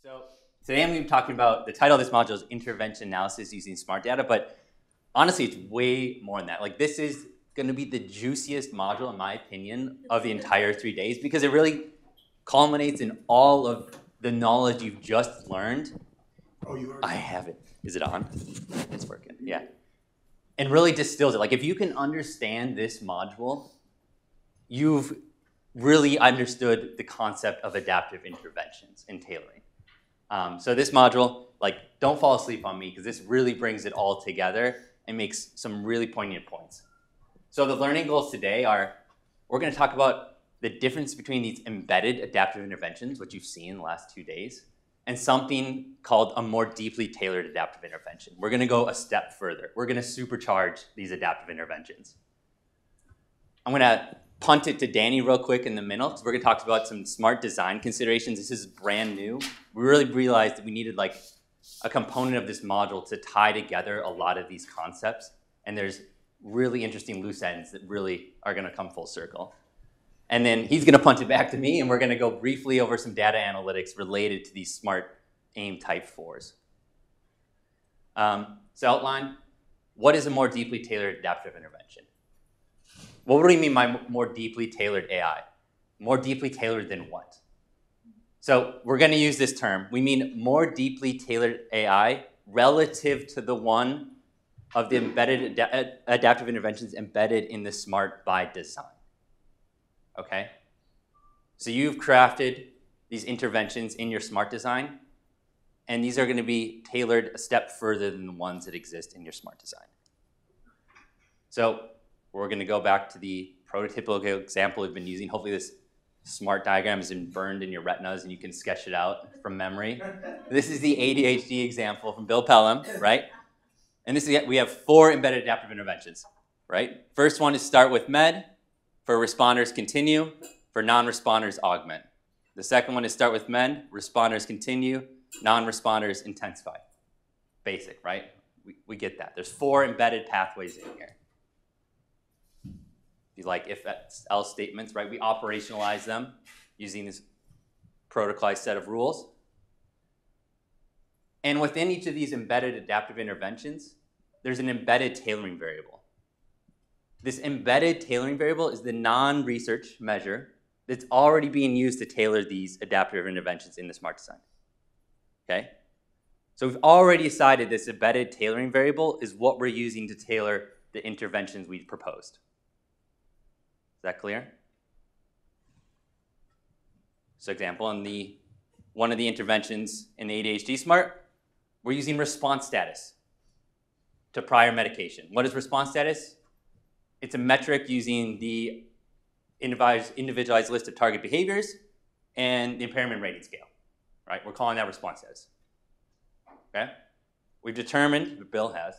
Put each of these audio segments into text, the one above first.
So today I'm going to be talking about, the title of this module is Intervention Analysis Using Smart Data, but honestly it's way more than that. Like, this is going to be the juiciest module, in my opinion, of the entire 3 days, because it really culminates in all of the knowledge you've just learned. Oh, you already? I have it. Is it on? It's working, yeah. And really distills it. Like, if you can understand this module, you've really understood the concept of adaptive interventions and tailoring. So this module, like, don't fall asleep on me, because this really brings it all together and makes some really poignant points. So the learning goals today are, we're going to talk about the difference between these embedded adaptive interventions, which you've seen in the last 2 days, and something called a more deeply tailored adaptive intervention. We're going to go a step further. We're going to supercharge these adaptive interventions. I'm going to punt it to Danny real quick in the middle, because we're going to talk about some smart design considerations. This is brand new. We really realized that we needed like a component of this module to tie together a lot of these concepts, and there's really interesting loose ends that really are going to come full circle. And then he's going to punt it back to me, and we're going to go briefly over some data analytics related to these smart AIM type 4s. So outline, what is a more deeply tailored adaptive intervention? What do we mean by more deeply tailored AI? More deeply tailored than what? So we're going to use this term. We mean more deeply tailored AI relative to the one of the embedded adaptive interventions embedded in the smart by design. Okay? So you've crafted these interventions in your smart design, and these are going to be tailored a step further than the ones that exist in your smart design. So we're going to go back to the prototypical example we've been using. Hopefully this smart diagram has been burned in your retinas and you can sketch it out from memory. This is the ADHD example from Bill Pelham, right? And this is, we have 4 embedded adaptive interventions, right? First one is start with med. For responders, continue. For non-responders, augment. The second one is start with med. Responders, continue. Non-responders, intensify. Basic, right? We get that. There's 4 embedded pathways in here. These like if else statements, right? We operationalize them using this protocolized set of rules. And within each of these embedded adaptive interventions, there's an embedded tailoring variable. This embedded tailoring variable is the non-research measure that's already being used to tailor these adaptive interventions in the smart design. Okay? So we've already decided this embedded tailoring variable is what we're using to tailor the interventions we've proposed. Is that clear? So example, in one of the interventions in the ADHD Smart, we're using response status to prior medication. What is response status? It's a metric using the individualized list of target behaviors and the impairment rating scale, right? We're calling that response status, okay? We've determined, but Bill has,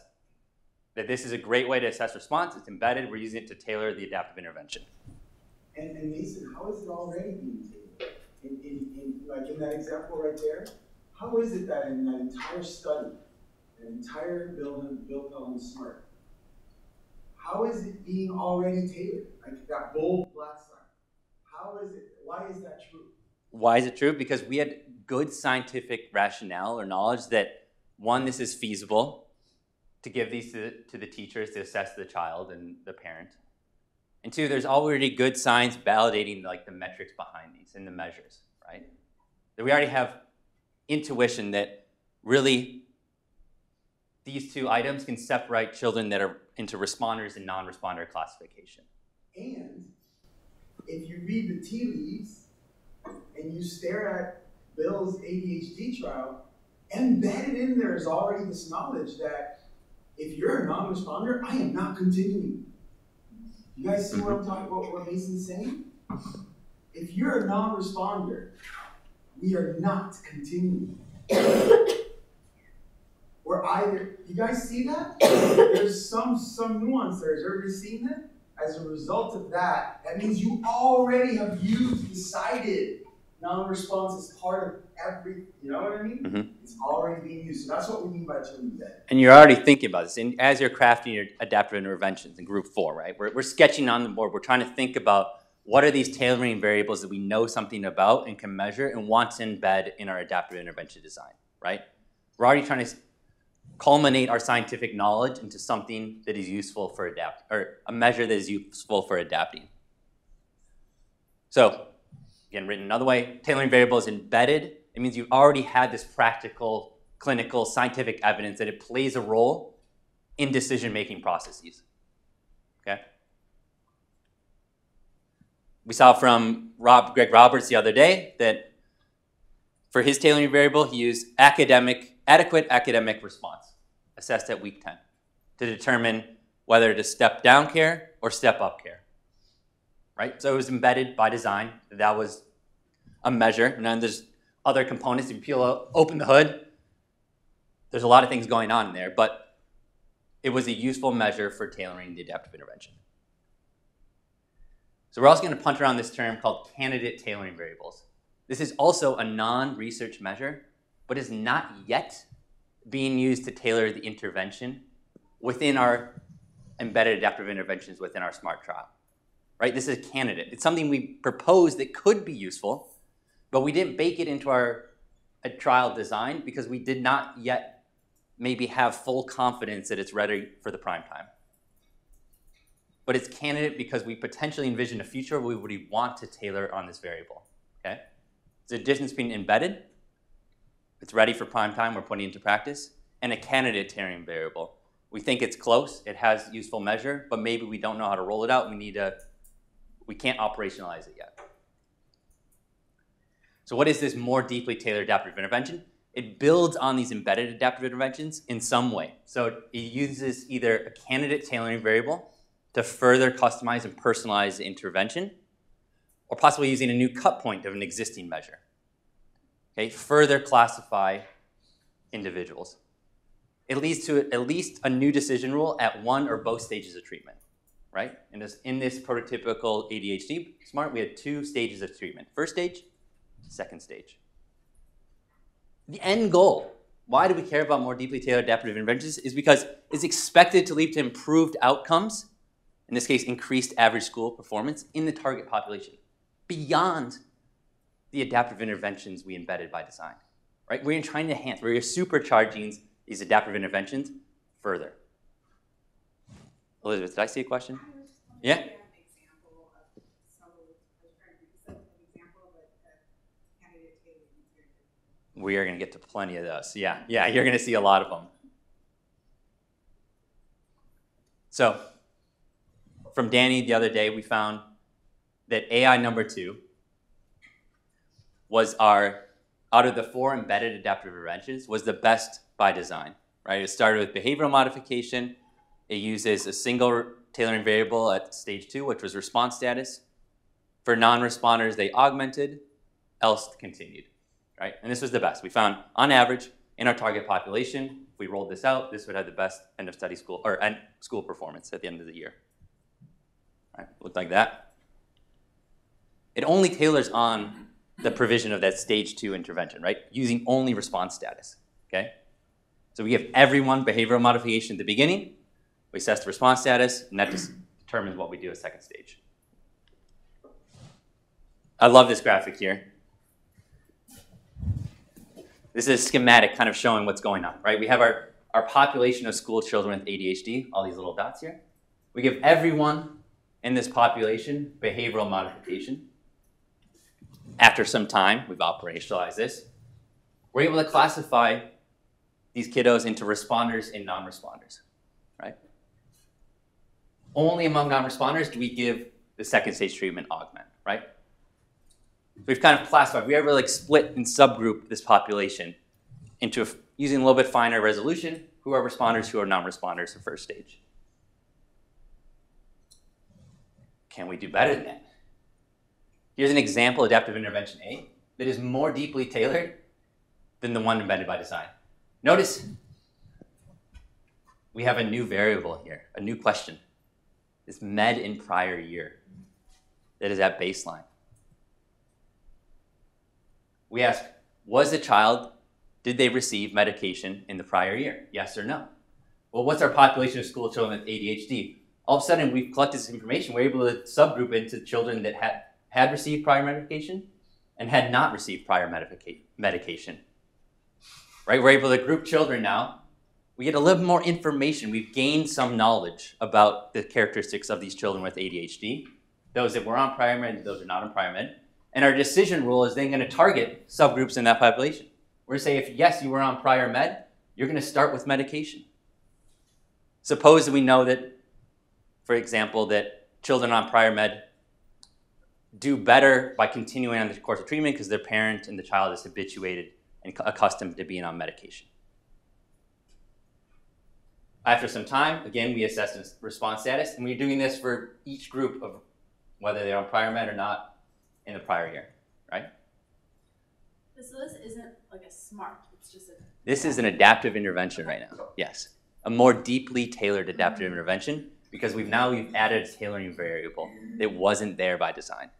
that this is a great way to assess response. It's embedded. We're using it to tailor the adaptive intervention. And Mason, how is it already being tailored? Like in that example right there, how is it that in that entire study, that entire Bill Pelham Smart, how is it being already tailored? Like that bold black sign. How is it? Why is that true? Why is it true? Because we had good scientific rationale or knowledge that, one, this is feasible to give these to the teachers to assess the child and the parent. And 2, there's already good science validating like the metrics behind these and the measures, right? That we already have intuition that really these 2 items can separate children that are into responders and non-responder classification. And if you read the tea leaves and you stare at Bill's ADHD trial, embedded in there is already this knowledge that if you're a non-responder, I am not continuing. You guys see what I'm talking about, what Mason's saying? If you're a non-responder, we are not continuing. Or either, you guys see that? There's some nuance there. Has everybody seen that? As a result of that, that means you already have decided non-response is part of every, you know what I mean? Mm-hmm. It's already being used. So that's what we mean by term embedded. And you're already thinking about this. And as you're crafting your adaptive interventions in group 4, right? We're sketching on the board. We're trying to think about what are these tailoring variables that we know something about and can measure and want to embed in our adaptive intervention design, right? We're already trying to culminate our scientific knowledge into something that is useful for or a measure that is useful for adapting. So, again, written another way, tailoring variable is embedded. It means you already had this practical, clinical, scientific evidence that it plays a role in decision-making processes, okay? We saw from Greg Roberts the other day that for his tailoring variable, he used adequate academic response, assessed at week 10, to determine whether to step down care or step up care, right? So it was embedded by design. That was a measure. And then there's other components. If you open the hood, there's a lot of things going on in there, but it was a useful measure for tailoring the adaptive intervention. So we're also going to punt around this term called candidate tailoring variables. This is also a non-research measure, but is not yet being used to tailor the intervention within our embedded adaptive interventions within our SMART trial, right? This is a candidate. It's something we proposed that could be useful, but we didn't bake it into our trial design because we did not yet maybe have full confidence that it's ready for the prime time. But it's candidate because we potentially envision a future where we would want to tailor on this variable, okay? There's a difference between embedded, it's ready for prime time, we're putting into practice, and a candidate tailoring variable. We think it's close, it has useful measure, but maybe we don't know how to roll it out, we can't operationalize it yet. So what is this more deeply tailored adaptive intervention? It builds on these embedded adaptive interventions in some way. So it uses either a candidate tailoring variable to further customize and personalize the intervention, or possibly using a new cut point of an existing measure. Okay, further classify individuals. It leads to at least a new decision rule at one or both stages of treatment, right? In this prototypical ADHD SMART, we had 2 stages of treatment. First stage, second stage. The end goal, why do we care about more deeply tailored adaptive interventions, is because it's expected to lead to improved outcomes, in this case, increased average school performance in the target population, beyond the adaptive interventions we embedded by design, right? We're trying to enhance, we're supercharging these adaptive interventions further. Elizabeth, did I see a question? Yeah? We are going to get to plenty of those. Yeah, you're going to see a lot of them. So, from Danny the other day, we found that AI number 2 was out of the 4 embedded adaptive interventions, was the best by design, right? It started with behavioral modification. It uses a single tailoring variable at stage 2, which was response status. For non-responders, they augmented, else continued, right? And this was the best. We found, on average, in our target population, if we rolled this out, this would have the best end of study school, or end school performance at the end of the year. Right, looked like that. It only tailors on the provision of that stage 2 intervention, right? Using only response status, okay? So we give everyone behavioral modification at the beginning, we assess the response status, and that just determines what we do at second stage. I love this graphic here. This is a schematic kind of showing what's going on, right? We have our population of school children with ADHD, all these little dots here. We give everyone in this population behavioral modification. After some time, we've operationalized this. We're able to classify these kiddos into responders and non-responders, right? Only among non-responders do we give the second stage treatment augment, right? We've kind of classified, we ever split and subgroup this population into, using a little bit finer resolution, who are responders, who are non-responders at first stage. Can we do better than that? Here's an example of adaptive intervention A that is more deeply tailored than the one embedded by design. Notice we have a new variable here, a new question. It's med in prior year that is at baseline. We ask, was the child, did they receive medication in the prior year? Yes or no? Well, what's our population of school children with ADHD? all of a sudden we've collected this information. We're able to subgroup into children that had received prior medication and had not received prior medication. Right? We're able to group children now. We get a little more information. We've gained some knowledge about the characteristics of these children with ADHD, those that were on prior med and those that are not on prior med. And our decision rule is then going to target subgroups in that population. We're going to say, if yes, you were on prior med, you're going to start with medication. Suppose that we know that, for example, that children on prior med do better by continuing on the course of treatment because their parent and the child is habituated and accustomed to being on medication. After some time, again, we assess the response status, and we're doing this for each group of whether they're on prior med or not in the prior year, right? So this isn't like a SMART, it's just a... This is an adaptive intervention right now, yes. A more deeply tailored adaptive intervention because we've added a tailoring variable that wasn't there by design.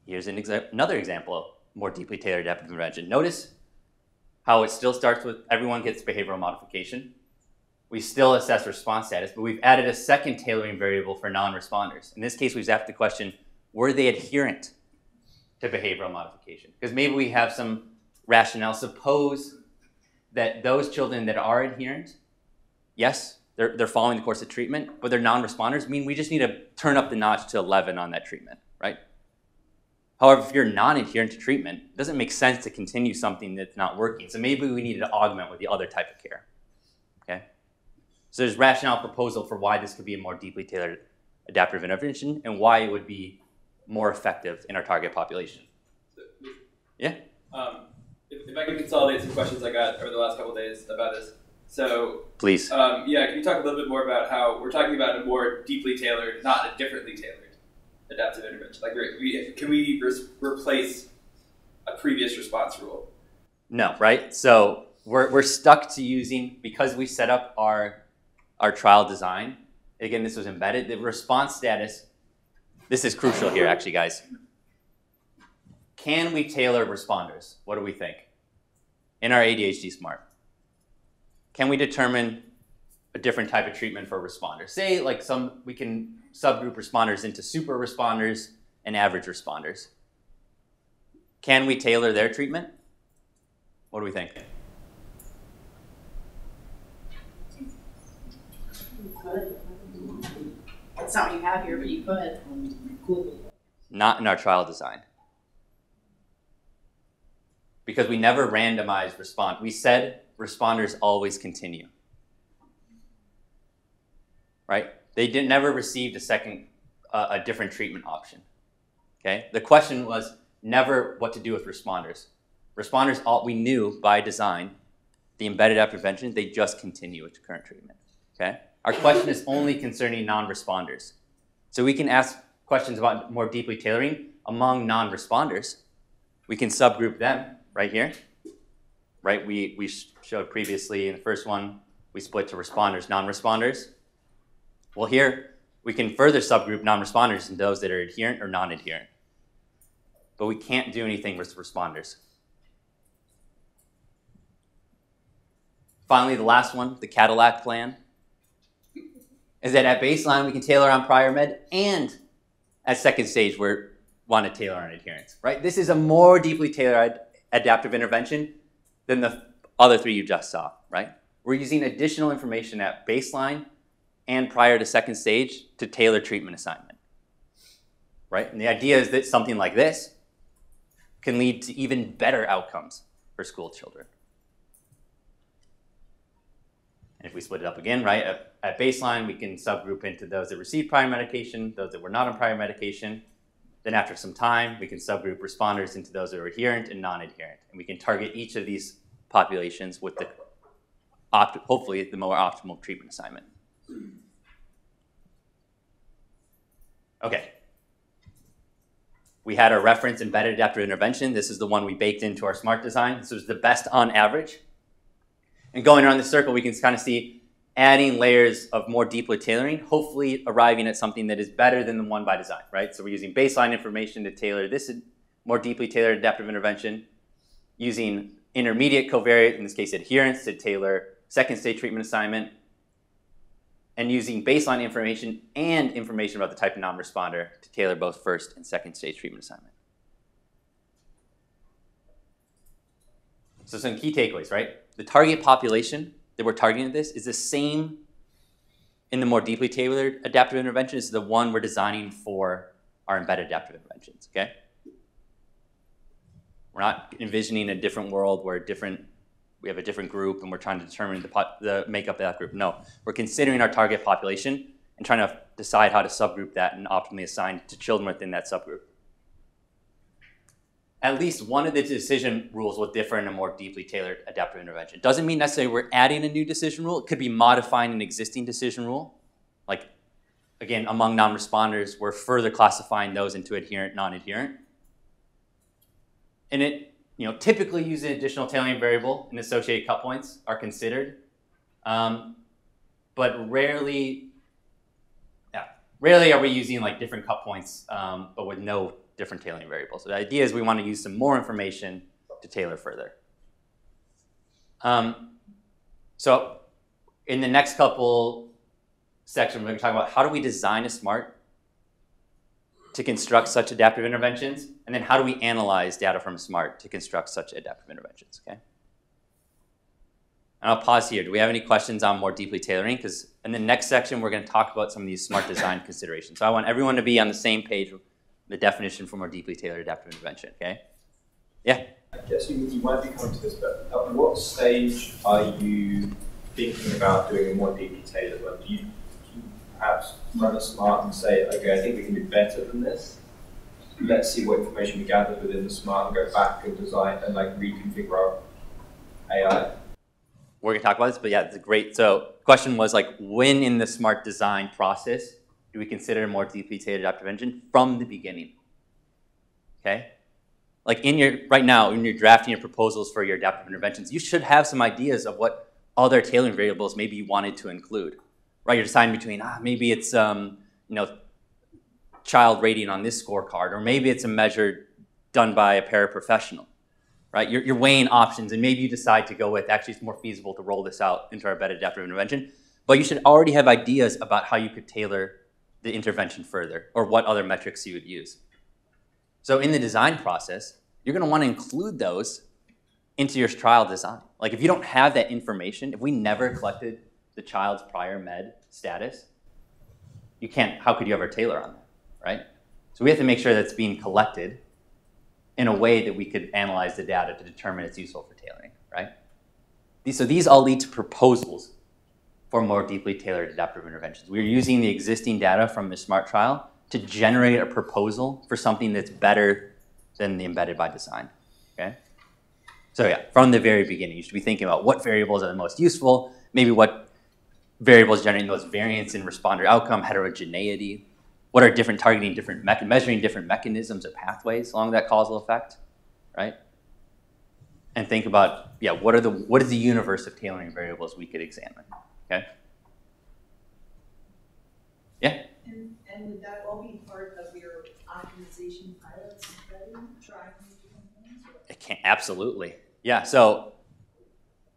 Here's another example of more deeply tailored adaptive intervention. Notice how it still starts with everyone gets behavioral modification. We still assess response status, but we've added a second tailoring variable for non-responders. In this case, we've asked the question, were they adherent to behavioral modification? Because maybe we have some rationale. Suppose that those children that are adherent, yes, they're following the course of treatment, but they're non-responders. I mean, we just need to turn up the notch to 11 on that treatment, right? However, if you're non-adherent to treatment, it doesn't make sense to continue something that's not working. So maybe we need to augment with the other type of care, okay? So there's rationale proposal for why this could be a more deeply tailored adaptive intervention and why it would be more effective in our target population. Yeah? If I can consolidate some questions I got over the last couple of days about this. So, please. Yeah, can you talk a little bit more about how we're talking about a more deeply tailored, not a differently tailored adaptive intervention? Like, can we replace a previous response rule? No, right? So we're stuck to using, because we set up our trial design, again, this was embedded, the response status, this is crucial here actually, guys. Can we tailor responders? What do we think? In our ADHD SMART. Can we determine a different type of treatment for responders? Say like we can subgroup responders into super responders and average responders. Can we tailor their treatment? What do we think? You could. That's not what you have here, but you could. Not in our trial design. Because we never randomized response. We said responders always continue. Right? They never received a different treatment option. Okay? The question was never what to do with responders. Responders, we knew by design, the embedded adaptive intervention, they just continue with the current treatment. Okay? Our question is only concerning non-responders. So we can ask questions about more deeply tailoring among non-responders. We can subgroup them right here. Right? We showed previously in the first one, we split to responders, non-responders. Well, here, we can further subgroup non-responders into those that are adherent or non-adherent. But we can't do anything with responders. Finally, the last one, the Cadillac plan, is that at baseline, we can tailor on prior med, and at second stage, we want to tailor on adherence. Right? This is a more deeply tailored adaptive intervention than the other three you just saw. Right? We're using additional information at baseline and prior to second stage to tailor treatment assignment. Right? And the idea is that something like this can lead to even better outcomes for school children. And if we split it up again, right, at baseline, we can subgroup into those that received prior medication, those that were not on prior medication. Then after some time, we can subgroup responders into those that are adherent and non-adherent. And we can target each of these populations with hopefully the more optimal treatment assignment. Okay. We had our reference embedded adaptive intervention. This is the one we baked into our SMART design. This was the best on average. And going around the circle, we can kind of see adding layers of more deeply tailoring, hopefully arriving at something that is better than the one by design, right? So we're using baseline information to tailor this more deeply tailored adaptive intervention, using intermediate covariate, in this case adherence, to tailor second stage treatment assignment, and using baseline information and information about the type of non-responder to tailor both first and second stage treatment assignment. So some key takeaways, right? The target population that we're targeting with this is the same in the more deeply tailored adaptive intervention as the one we're designing for our embedded adaptive interventions, okay? We're not envisioning a different world where we have a different group and we're trying to determine the makeup of that group. No, we're considering our target population and trying to decide how to subgroup that and optimally assign to children within that subgroup. At least one of the decision rules will differ in a more deeply tailored adaptive intervention. Doesn't mean necessarily we're adding a new decision rule. It could be modifying an existing decision rule. Like, again, among non-responders, we're further classifying those into adherent, non-adherent. And it, typically using additional tailoring variable and associated cut points are considered, but rarely are we using like different cut points, but with no different tailoring variables. So the idea is we want to use some more information to tailor further. So in the next couple sections, we're going to talk about how do we design a SMART to construct such adaptive interventions, and then how do we analyze data from SMART to construct such adaptive interventions, okay? And I'll pause here. Do we have any questions on more deeply tailoring? Because in the next section, we're going to talk about some of these SMART design considerations. So I want everyone to be on the same page with the definition for more deeply tailored adaptive intervention, okay? Yeah? I guess you might be coming to this, but at what stage are you thinking about doing a more deeply tailored one? Do you perhaps run a SMART and say, okay, I think we can do better than this. Let's see what information we gathered within the SMART and go back and design and like reconfigure our AI? We're going to talk about this, but yeah, it's great. So the question was like, when in the SMART design process do we consider a more deeply tailored adaptive engine from the beginning? Okay? Like right now, when you're drafting your proposals for your adaptive interventions, you should have some ideas of what other tailoring variables maybe you wanted to include. Right, you're deciding between, maybe it's, child rating on this scorecard, or maybe it's a measure done by a paraprofessional, right? You're weighing options, and maybe you decide to go with, actually it's more feasible to roll this out into our embedded adaptive intervention, but you should already have ideas about how you could tailor the intervention further, or what other metrics you would use. So in the design process, you're gonna wanna include those into your trial design. Like if you don't have that information, if we never collected the child's prior med status, how could you ever tailor on that, right? So we have to make sure that's being collected in a way that we could analyze the data to determine it's useful for tailoring, right? So these all lead to proposals for more deeply tailored adaptive interventions. We're using the existing data from the SMART trial to generate a proposal for something that's better than the embedded by design, okay? So yeah, from the very beginning, you should be thinking about what variables are the most useful, maybe what variables generating those variance in responder outcome, heterogeneity, what are different targeting, measuring different mechanisms or pathways along that causal effect, right? And think about, what is the universe of tailoring variables we could examine, okay? Yeah? And would that all be part of your optimization pilots and trying these different things? It can, absolutely. Yeah, so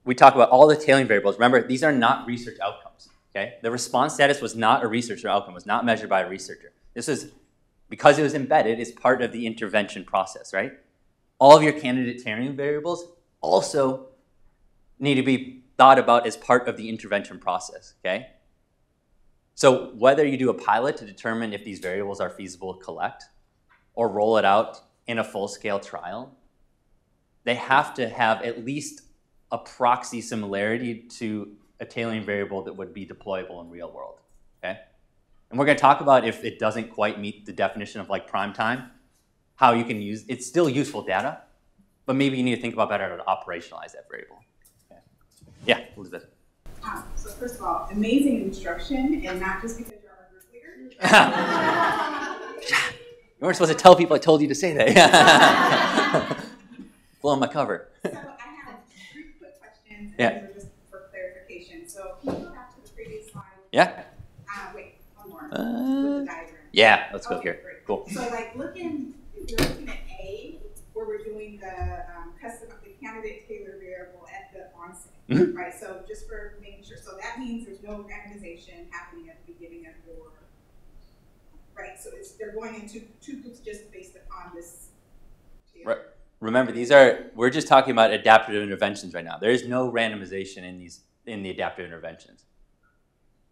we talk about all the tailoring variables. Remember, these are not research outcomes, okay? The response status was not a researcher outcome, was not measured by a researcher. This is, because it was embedded, is part of the intervention process, right? All of your candidate tailoring variables also need to be thought about as part of the intervention process, okay? So whether you do a pilot to determine if these variables are feasible to collect or roll it out in a full-scale trial, they have to have at least a proxy similarity to a tailoring variable that would be deployable in real world, okay? And we're gonna talk about if it doesn't quite meet the definition of like prime time, how you can use, it's still useful data, but maybe you need to think about better how to operationalize that variable. Okay. Yeah, Elizabeth. So first of all, amazing instruction, and not just because you're our group leader. You weren't supposed to tell people I told you to say that. Blowing my cover. So I have 3 quick questions, and yeah. these are just for clarification. So can you go back to the previous slide? Yeah. Wait, one more. With the diagram. Yeah, let's go Okay, here. Great. Cool. So like we're looking at A, where we're doing the candidate tailor variable at the onset, Mhm. right? So just for making sure, so that means there's no randomization happening at the beginning of your, right? So they're going into two groups just based upon this. Right. Remember, we're just talking about adaptive interventions right now. There is no randomization in the adaptive interventions.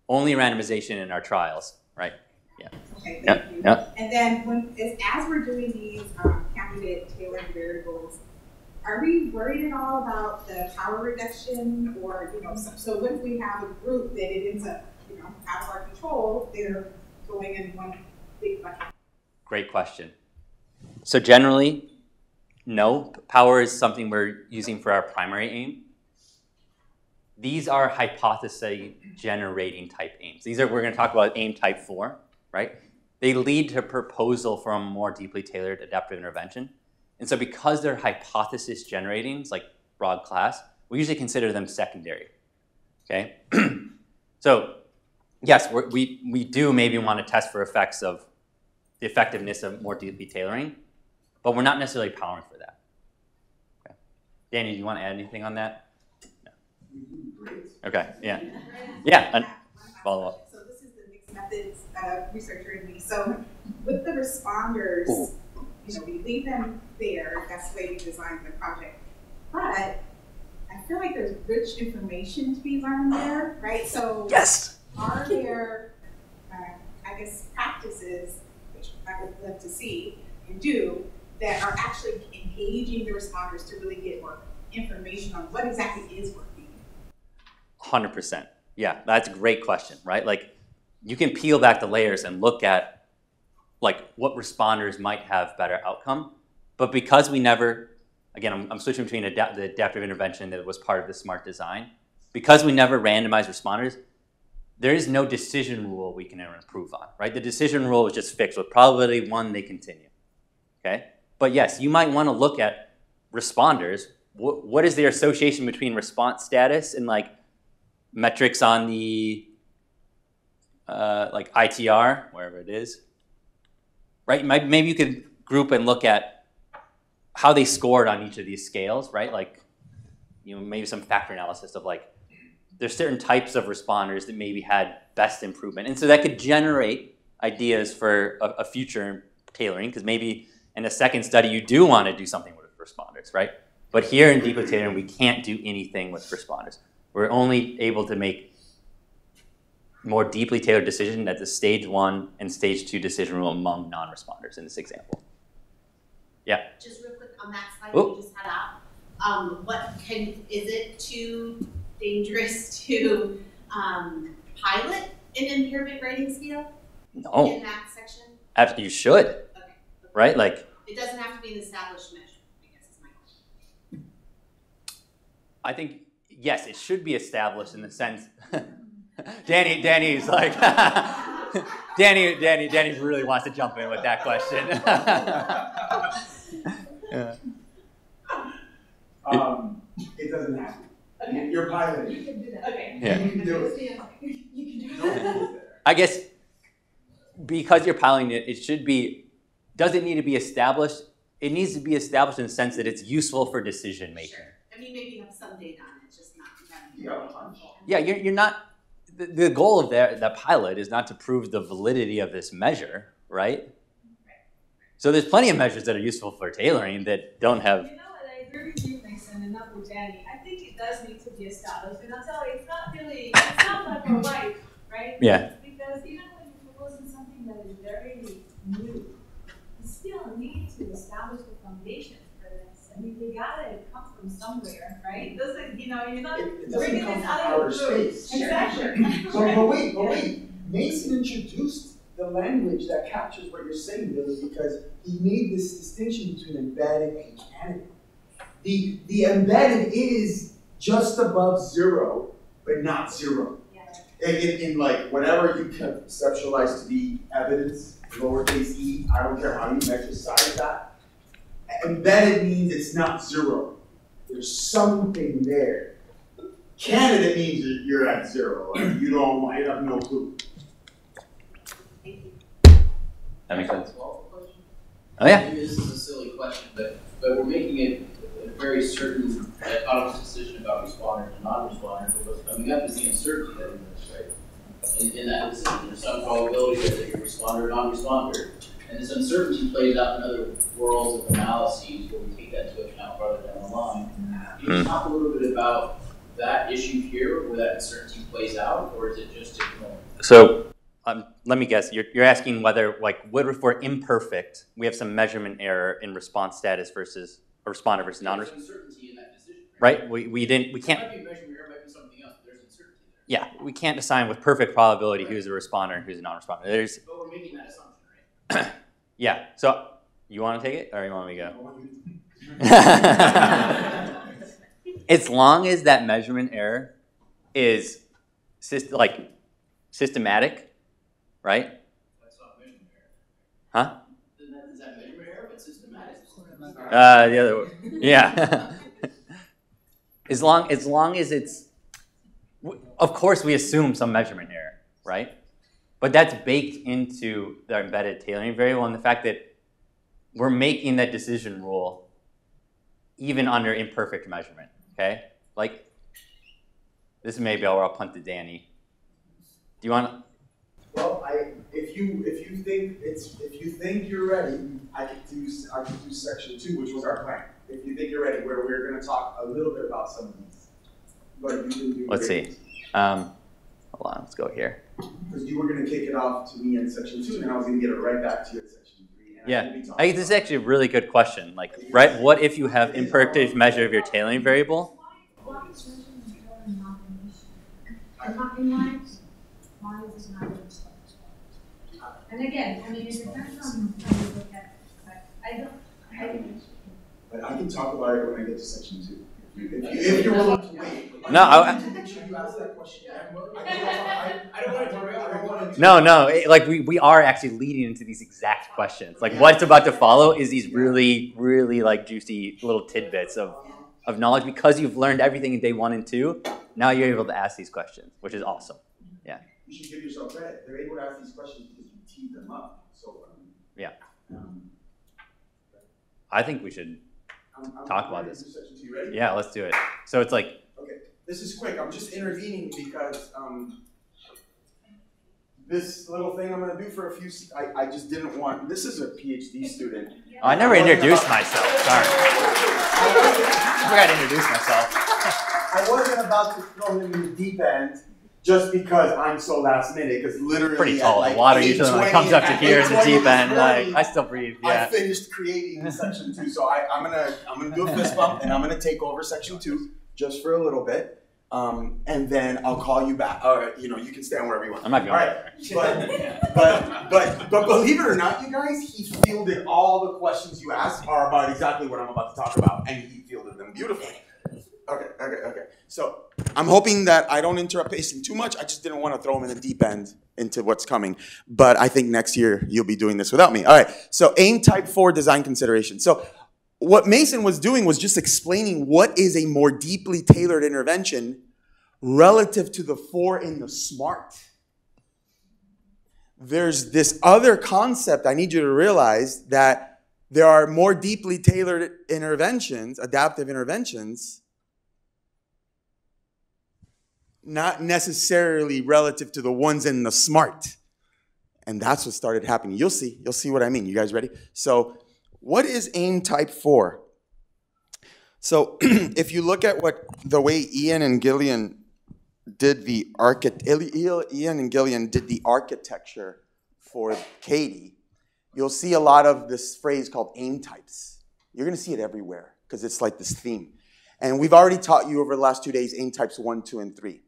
Only randomization in our trials, right? Yeah. Okay, Yep. thank you. Yep. And then as we're doing these candidate tailored variables, are we worried at all about the power reduction, or so what if we have a group that it ends up out of our control? They're going in one big bucket. Great question. So generally, no. Power is something we're using for our primary aim. These are hypothesis generating type aims. We're going to talk about aim type 4, right? They lead to proposal for a more deeply tailored adaptive intervention. And so because they're hypothesis generating, it's like broad class, we usually consider them secondary, okay? So yes, we do maybe want to test for effects of the effectiveness of more deeply tailoring, but we're not necessarily powering for that. Okay. Danny, do you want to add anything on that? Okay, yeah. Yeah, follow up. So this is the mixed methods researcher in me. So with the responders, we leave them there. That's the way we designed the project. But I feel like there's rich information to be learned there, right? So yes. Are there, practices, which I would love to see and do, that are actually engaging the responders to really get more information on what exactly is working? 100%. Yeah, that's a great question, right? Like, you can peel back the layers and look at, like, what responders might have better outcome. But because we never, again, I'm switching between the adaptive intervention that was part of the SMART design. Because we never randomized responders, there is no decision rule we can ever improve on, right? The decision rule is just fixed with probability 1, they continue, okay? But yes, you might want to look at responders. What is their association between response status and, like, metrics on the like ITR, wherever it is, right? Maybe you could group and look at how they scored on each of these scales, right? Like, maybe some factor analysis of, like, there's certain types of responders that maybe had best improvement. And so that could generate ideas for a future tailoring, because maybe in a second study you do want to do something with responders, right? But here in deeply tailoring, we can't do anything with responders. We're only able to make more deeply tailored decision at the stage 1 and stage 2 decision rule among non-responders in this example. Yeah? Just real quick on that slide Ooh. we just had up, is it too dangerous to pilot an impairment rating scale in that section? Absolutely, you should, Okay. right? Like, it doesn't have to be an established measure, I guess is my question. I think, yes, it should be established in the sense, Danny's like, Danny really wants to jump in with that question. Yeah. It doesn't happen. Okay. You're piloting. You can do that. Okay. Yeah. You can do it. You can do No that. rules there. I guess because you're piloting it, does it need to be established? It needs to be established in the sense that it's useful for decision making. Sure. I mean, maybe you have some data on it, it's just not. You have a hunch. Yeah, you're not, the goal of that pilot is not to prove the validity of this measure, right? So there's plenty of measures that are useful for tailoring that don't have. You know what, I agree with you, Mason, and not with Danny. I think it does need to be established, and I'll tell you, it's not black or white, right? Yeah. Because even when you're proposing something that is very new, you still need to establish the foundation for this. I mean, they gotta come from somewhere, right? It doesn't, you're not It bringing doesn't this come from out of outer the blue. space. Exactly. But wait. Mason introduced the language that captures what you're saying, Billy, because he made this distinction between embedded and candidate. The embedded is just above 0, but not 0. Yeah. In like whatever you can conceptualize to be evidence, lowercase e, I don't care how you measure size that. Embedded means it's not 0. There's something there. Candidate means you're at 0. Like you have no clue. That makes sense. Well, question. Oh yeah. Maybe this is a silly question, but we're making it very certain autonomous decision about responder to non-responder, but what's coming up is the uncertainty that exists, right? In that decision, there's some probability that you're responder or non-responder. And this uncertainty plays out in other worlds of analyses where we take that into account farther down the line. Can you talk a little bit about that issue here, where that uncertainty plays out, or is it just ignored? So let me guess. You're asking whether, like, if we're imperfect, we have some measurement error in response status versus a responder versus non-responder. There's uncertainty in that decision, right? We can't. It might be a measurement error, it might be something else, but there's uncertainty there. Yeah, we can't assign with perfect probability who's a responder and who's a non-responder. But we're making that assumption, right? Yeah. So you want to take it, or you want me to go? As long as that measurement error is systematic, right? That's not measurement error. Huh? Is that measurement error, but systematic? The other way. Yeah. as long as it's, of course we assume some measurement error, right? But that's baked into the embedded tailoring variable, and the fact that we're making that decision rule even under imperfect measurement. Okay, like this is maybe where I'll punt to Danny. Do you want? Well, if you think you're ready, I could do section 2, which was our plan. If you think you're ready, where we're going to talk a little bit about some of these. But you can do. Let's see. Hold on. Let's go here. Because you were going to kick it off to me in section 2, and then I was going to get it right back to you in section 3. And Yeah, I think this is actually a really good question. Like, right? What if you have imperfect measure of your tailoring variable? Why is measurement error not an issue? Why is this not an issue? And again, I mean, it depends on how you look at it. But I can talk about it when I get to section 2. If you're willing to wait. No, make sure you ask that question. I don't want to. No. Like we are actually leading into these exact questions. Like what's about to follow is these really, really like juicy little tidbits of knowledge because you've learned everything in day 1 and 2. Now you're able to ask these questions, which is awesome. Yeah. You should give yourself credit. They're able to ask these questions because you teed them up. So. Yeah. I think we should talk about this. You ready? Yeah, let's do it. So it's like. Okay, this is quick. I'm just intervening because this little thing I'm going to do for a few. I just didn't want. This is a PhD student. Oh, I never introduced myself. Sorry. I forgot to introduce myself. I wasn't about to throw him in the deep end just because I'm so last minute. Because literally, pretty tall. Like the water usually when it comes up to here in the deep end. Like I still breathe. Yeah. I finished creating section 2, so I'm gonna do a fist bump and I'm gonna take over section 2 just for a little bit. And then I'll call you back. All right, you can stand wherever you want. I'm not going. All right, but believe it or not, you guys, he fielded all the questions you asked are about exactly what I'm about to talk about, and he fielded them beautifully. Okay. So I'm hoping that I don't interrupt pacing too much. I just didn't want to throw him in the deep end into what's coming. But I think next year you'll be doing this without me. All right. So AIM Type 4 design consideration. So what Mason was doing was just explaining what is a more deeply tailored intervention relative to the 4 in the SMART. There's this other concept I need you to realize that there are more deeply tailored interventions, adaptive interventions, not necessarily relative to the ones in the SMART. And that's what started happening. You'll see what I mean. You guys ready? So what is AIM Type 4? So if you look at the way Ian and Gillian did the architecture for Katie, you'll see a lot of this phrase called AIM types. You're going to see it everywhere because it's like this theme. And we've already taught you over the last 2 days AIM types 1, 2, and 3.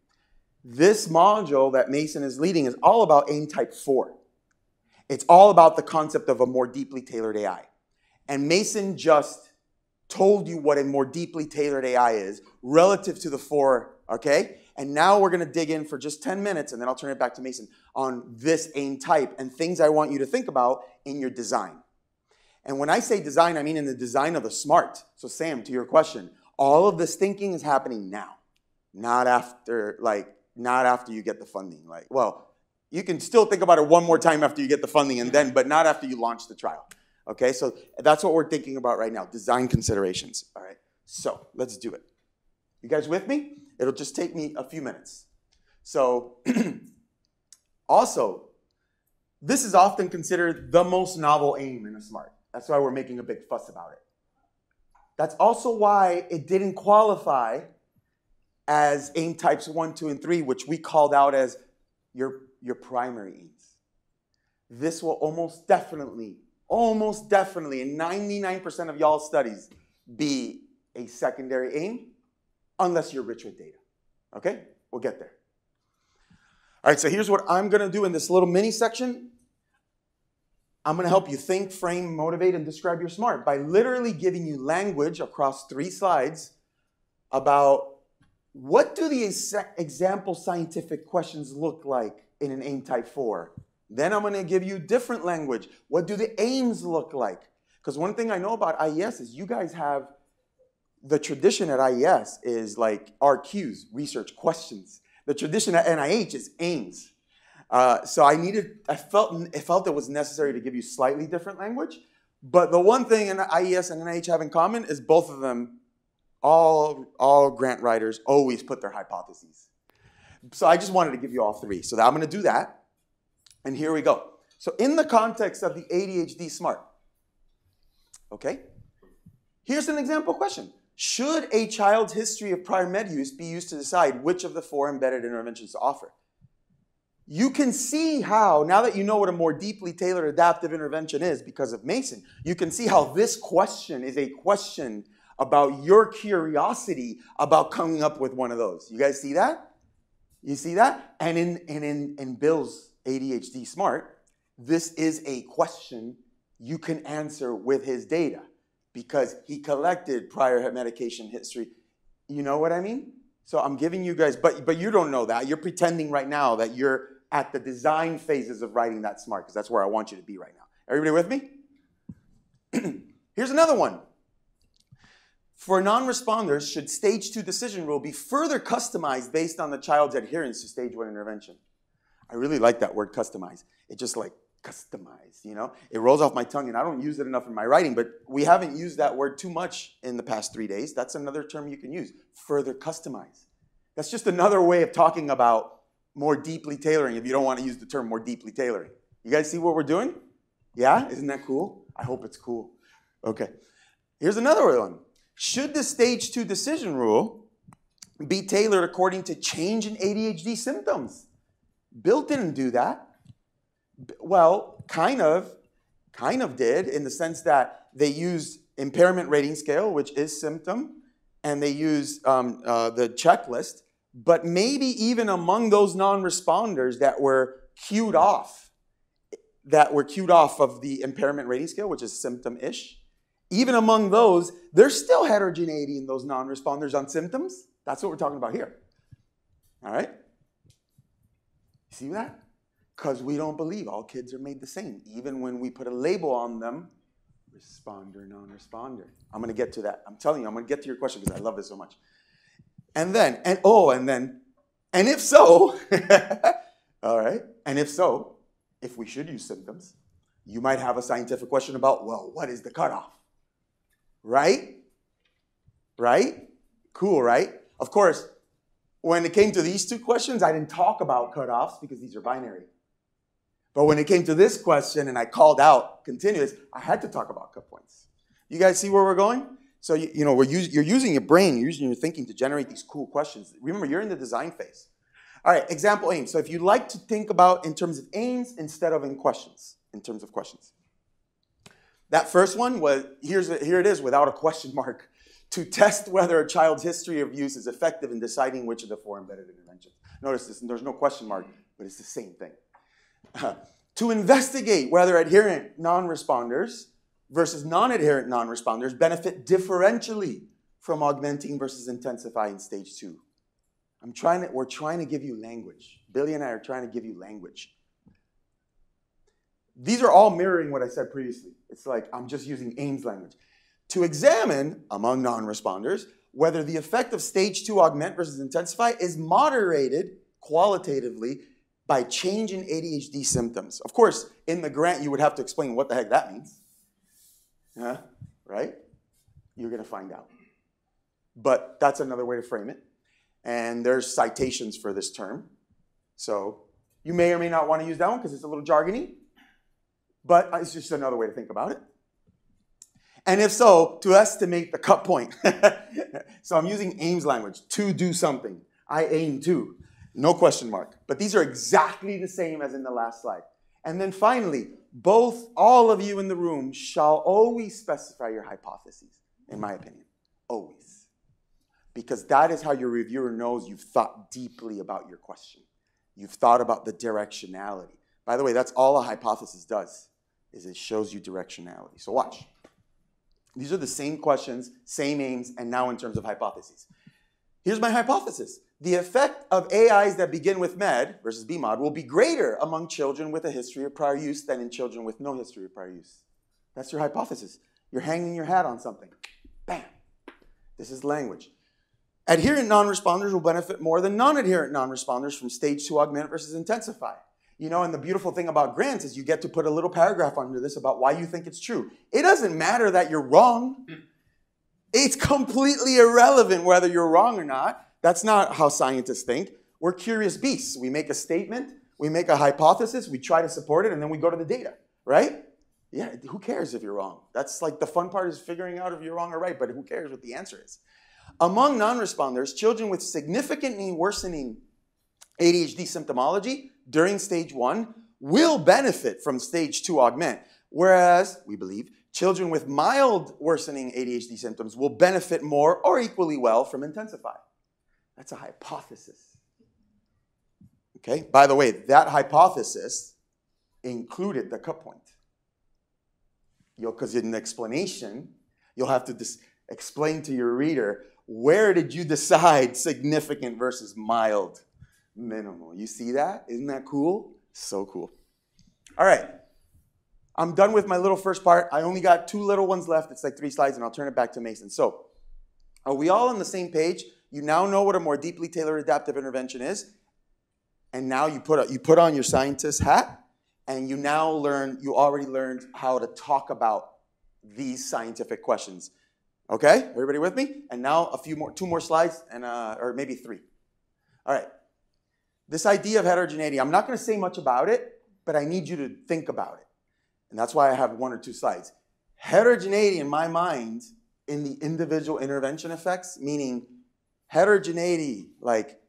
This module that Mason is leading is all about AIM Type 4. It's all about the concept of a more deeply tailored AI. And Mason just told you what a more deeply tailored AI is relative to the 4, okay? And now we're going to dig in for just 10 minutes, and then I'll turn it back to Mason on this AIM type and things I want you to think about in your design. And when I say design, I mean in the design of the SMART. So Sam, to your question, all of this thinking is happening now, not after you get the funding. You can still think about it one more time after you get the funding, but not after you launch the trial. Okay, so that's what we're thinking about right now, design considerations. All right, So let's do it. You guys with me? It'll just take me a few minutes. So also, this is often considered the most novel aim in a SMART. That's why we're making a big fuss about it. That's also why it didn't qualify as aim types 1, 2, and 3, which we called out as your primary aims. This will almost definitely, in 99% of y'all's studies, be a secondary aim, unless you're rich with data. Okay? We'll get there. All right, so here's what I'm going to do in this little mini section. I'm going to help you think, frame, motivate, and describe your SMART by literally giving you language across 3 slides about what do the example scientific questions look like in an aim type 4. Then I'm going to give you different language. What do the aims look like? Because one thing I know about IES is you guys have the tradition at IES is like RQs, research questions. The tradition at NIH is aims. So I felt it was necessary to give you slightly different language. But the one thing IES and NIH have in common is both of them, all grant writers always put their hypotheses. So I just wanted to give you all 3. So I'm going to do that. And here we go. So in the context of the ADHD SMART, okay, here's an example question. Should a child's history of prior med use be used to decide which of the 4 embedded interventions to offer? You can see how, now that you know what a more deeply tailored adaptive intervention is because of Mason, you can see how this question is a question about your curiosity about coming up with one of those. You guys see that? You see that? And in Bill's ADHD SMART, this is a question you can answer with his data because he collected prior medication history. You know what I mean? So I'm giving you guys, but you don't know that. You're pretending right now that you're at the design phases of writing that SMART because that's where I want you to be right now. Everybody with me? Here's another one. For non-responders, should stage 2 decision rule be further customized based on the child's adherence to stage 1 intervention? I really like that word customize. It just like customize, you know? It rolls off my tongue and I don't use it enough in my writing, but we haven't used that word too much in the past 3 days. That's another term you can use, further customize. That's just another way of talking about more deeply tailoring if you don't want to use the term more deeply tailoring. You guys see what we're doing? Yeah? Isn't that cool? I hope it's cool. Okay. Here's another one. Should the stage 2 decision rule be tailored according to change in ADHD symptoms? Bill didn't do that. Well, kind of did in the sense that they used impairment rating scale, which is symptom, and they used the checklist. But maybe even among those non-responders that were cued off of the impairment rating scale, which is symptom-ish, even among those, there's still heterogeneity in those non-responders on symptoms. That's what we're talking about here. All right? See that? Because we don't believe all kids are made the same, even when we put a label on them, responder, non-responder. I'm going to get to that. I'm telling you, I'm going to get to your question because I love it so much. And if so, all right, and if so, if we should use symptoms, you might have a scientific question about, well, what is the cutoff? Right? Right? Cool, right? Of course, when it came to these 2 questions, I didn't talk about cutoffs because these are binary. But when it came to this question and I called out continuous, I had to talk about cut points. You guys see where we're going? So, you know, you're using your brain, you're using your thinking to generate these cool questions. Remember, you're in the design phase. All right, example aims. So if you like to think about in terms of aims instead of in questions, in terms of questions. That first one was, here it is without a question mark, to test whether a child's history of use is effective in deciding which of the 4 embedded interventions. Notice this, there's no question mark, but it's the same thing. To investigate whether adherent non-responders versus non-adherent non-responders benefit differentially from augmenting versus intensifying stage 2. We're trying to give you language. Billy and I are trying to give you language. These are all mirroring what I said previously. It's like I'm just using Ames language. To examine, among non-responders, whether the effect of stage 2 augment versus intensify is moderated qualitatively by change in ADHD symptoms. Of course, in the grant, you would have to explain what the heck that means. Right? You're going to find out. but that's another way to frame it. And there's citations for this term. So you may or may not want to use that one because it's a little jargony, but it's just another way to think about it. And if so, to estimate the cut point. So I'm using aims language, to do something. I aim to, no question mark. But these are exactly the same as in the last slide. And then finally, all of you in the room shall always specify your hypotheses, in my opinion, always. Because that is how your reviewer knows you've thought deeply about your question. You've thought about the directionality. By the way, that's all a hypothesis does, is it shows you directionality. So watch. These are the same questions, same aims, and now in terms of hypotheses. Here's my hypothesis. The effect of AIs that begin with MED versus BMOD will be greater among children with a history of prior use than in children with no history of prior use. That's your hypothesis. You're hanging your hat on something. Bam. This is language. Adherent non-responders will benefit more than non-adherent non-responders from stage 2 augment versus intensify. You know, and the beautiful thing about grants is you get to put a little paragraph under this about why you think it's true. It doesn't matter that you're wrong. It's completely irrelevant whether you're wrong or not. That's not how scientists think. We're curious beasts. We make a statement, we make a hypothesis, we try to support it, and then we go to the data, right? Yeah, who cares if you're wrong? That's like the fun part is figuring out if you're wrong or right, but who cares what the answer is? Among non-responders, children with significantly worsening ADHD symptomology during stage 1 will benefit from stage 2 augment, whereas, we believe, children with mild worsening ADHD symptoms will benefit more or equally well from intensify. That's a hypothesis. Okay, by the way, that hypothesis included the cut point. Because in the explanation, you'll have to explain to your reader, where did you decide significant versus mild? Minimal. You see that? Isn't that cool? So cool. All right. I'm done with my little first part. I only got 2 little ones left. It's like 3 slides, and I'll turn it back to Mason. So, are we all on the same page? You now know what a more deeply tailored adaptive intervention is. And now you put on your scientist hat, and you already learned how to talk about these scientific questions. Okay? Everybody with me? And now 2 more slides, and or maybe 3. All right. This idea of heterogeneity, I'm not going to say much about it, but I need you to think about it. And that's why I have 1 or 2 slides. Heterogeneity, in my mind, in the individual intervention effects, meaning heterogeneity, like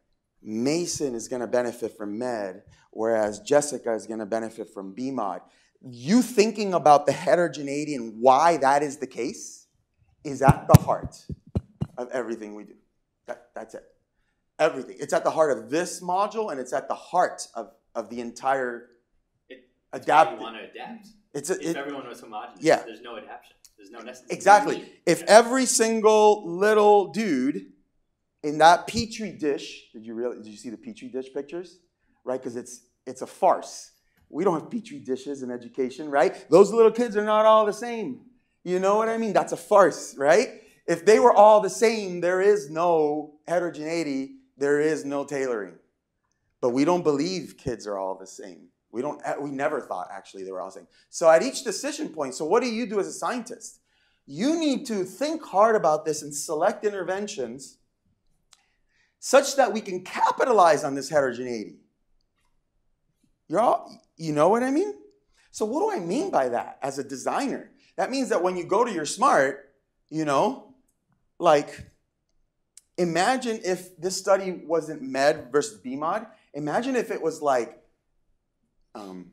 Mason is going to benefit from MED, whereas Jessica is going to benefit from BMOD. You thinking about the heterogeneity and why that is the case is at the heart of everything we do. That's it. Everything. It's at the heart of this module, and it's at the heart of the entire adaptive. You want to adapt. If everyone was homogenous, yeah. There's no adaptation. There's no necessary. Exactly. If every single little dude in that petri dish, did you see the petri dish pictures? Right? Because it's a farce. We don't have petri dishes in education, right? Those little kids are not all the same. You know what I mean? That's a farce, right? If they were all the same, there is no heterogeneity, there is no tailoring. But we don't believe kids are all the same. We never thought, actually, they were all the same. So at each decision point, so what do you do as a scientist? You need to think hard about this and select interventions such that we can capitalize on this heterogeneity. You know what I mean? So what do I mean by that as a designer? That means that when you go to your SMART, like, imagine if this study wasn't MED versus BMOD. Imagine if it was like 0.2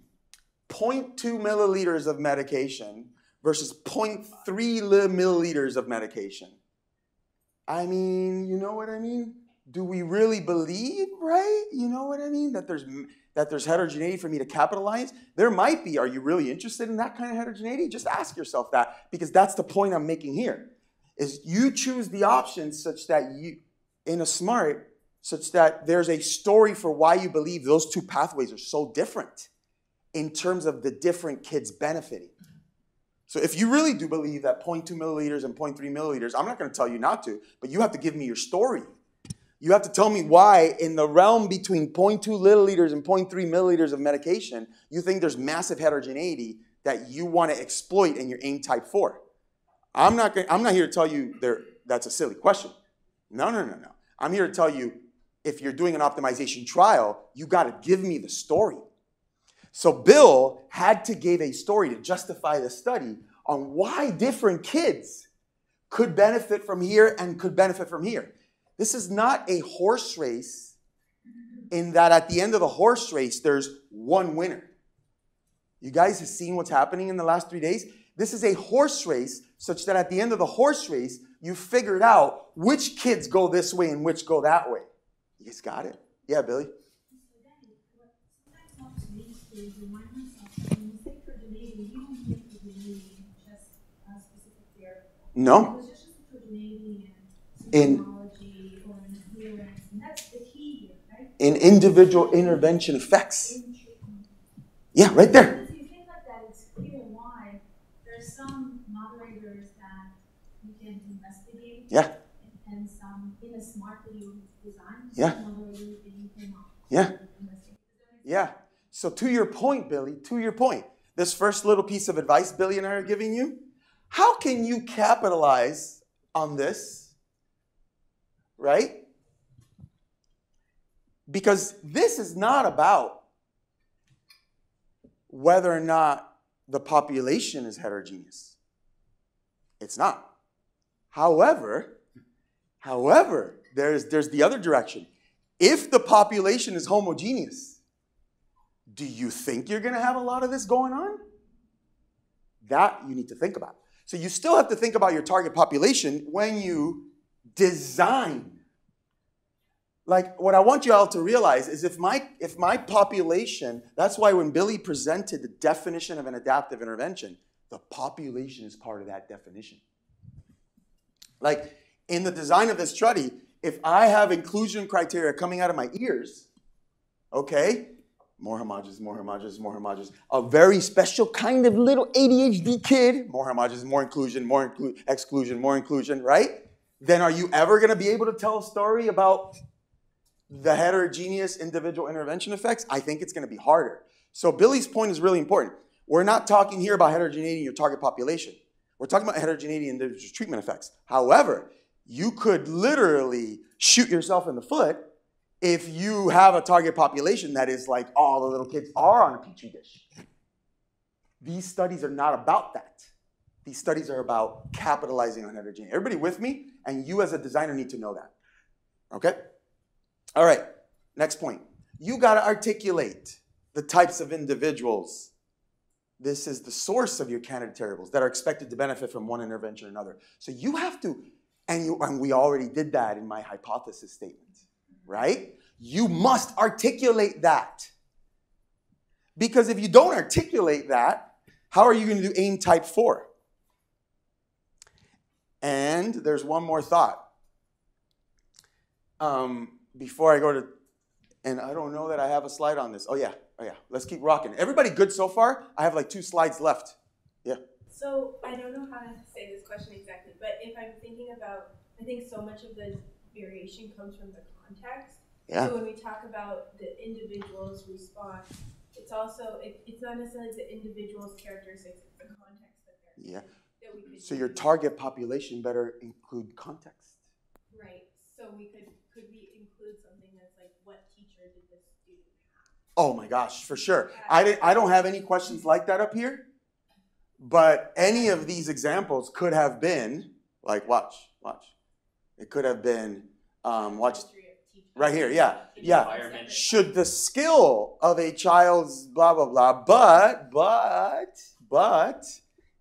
milliliters of medication versus 0.3 milliliters of medication. I mean, you know what I mean? Do we really believe, right? You know what I mean? That there's heterogeneity for me to capitalize? There might be. Are you really interested in that kind of heterogeneity? Just ask yourself that, because that's the point I'm making here. Is you choose the options such that in a SMART, such that there's a story for why you believe those 2 pathways are so different in terms of the different kids benefiting. So if you really do believe that 0.2 milliliters and 0.3 milliliters, I'm not going to tell you not to, but you have to give me your story. You have to tell me why in the realm between 0.2 milliliters and 0.3 milliliters of medication, you think there's massive heterogeneity that you want to exploit in your AIM type 4. I'm not here to tell you that's a silly question. No, no, no, no. I'm here to tell you, if you're doing an optimization trial, you got to give me the story. So Bill had to give a story to justify the study on why different kids could benefit from here and could benefit from here. This is not a horse race in that at the end of the horse race, there's one winner. You guys have seen what's happening in the last 3 days? This is a horse race such that at the end of the horse race, you figured out which kids go this way and which go that way. You guys got it? Yeah, Billy? No. In individual intervention effects. Yeah, right there. If you think like that, it's clear why there's some moderators that you can investigate. Yeah. And some in a smartly designed moderators that you cannot investigate. Yeah. So to your point, Billy, to your point, this first little piece of advice Billy and I are giving you, how can you capitalize on this, right? Because this is not about whether or not the population is heterogeneous. It's not. However, there's the other direction. If the population is homogeneous, do you think you're going to have a lot of this going on? That you need to think about. So you still have to think about your target population when you design. Like, what I want you all to realize is if my population, that's why when Billy presented the definition of an adaptive intervention, the population is part of that definition. Like, in the design of this study, if I have inclusion criteria coming out of my ears, okay, more homogeneous, more homogeneous, more homogeneous, a very special kind of little ADHD kid, more homogeneous, more inclusion, more exclusion, more inclusion, right? Then are you ever going to be able to tell a story about the heterogeneous individual intervention effects? I think it's going to be harder. So Billy's point is really important. We're not talking here about heterogeneity in your target population. We're talking about heterogeneity in individual treatment effects. However, you could literally shoot yourself in the foot if you have a target population that is like all the little kids are on a petri dish. These studies are not about that. These studies are about capitalizing on heterogeneity. Everybody with me? And you as a designer need to know that. Okay? All right, next point. You got to articulate the types of individuals. This is the source of your candidate variables that are expected to benefit from one intervention or another. So you have to, and we already did that in my hypothesis statement, right? You must articulate that. Because if you don't articulate that, how are you going to do AIM type 4? And there's one more thought. Before I go to, and I don't know that I have a slide on this. Oh yeah. Let's keep rocking. Everybody good so far? I have like 2 slides left. Yeah. So I don't know how to say this question exactly, but if I'm thinking about, I think so much of the variation comes from the context. Yeah. So when we talk about the individual's response, it's also, it's not necessarily the individual's characteristics, it's the context that they're Yeah. that we could So your target population better include context. Right. So could we include something that's like, what teacher did this student have? Oh my gosh, for sure. I don't have any questions like that up here, but any of these examples could have been, like, watch. It could have been, watch, right here, yeah. Should the skill of a child's blah, blah, blah, but,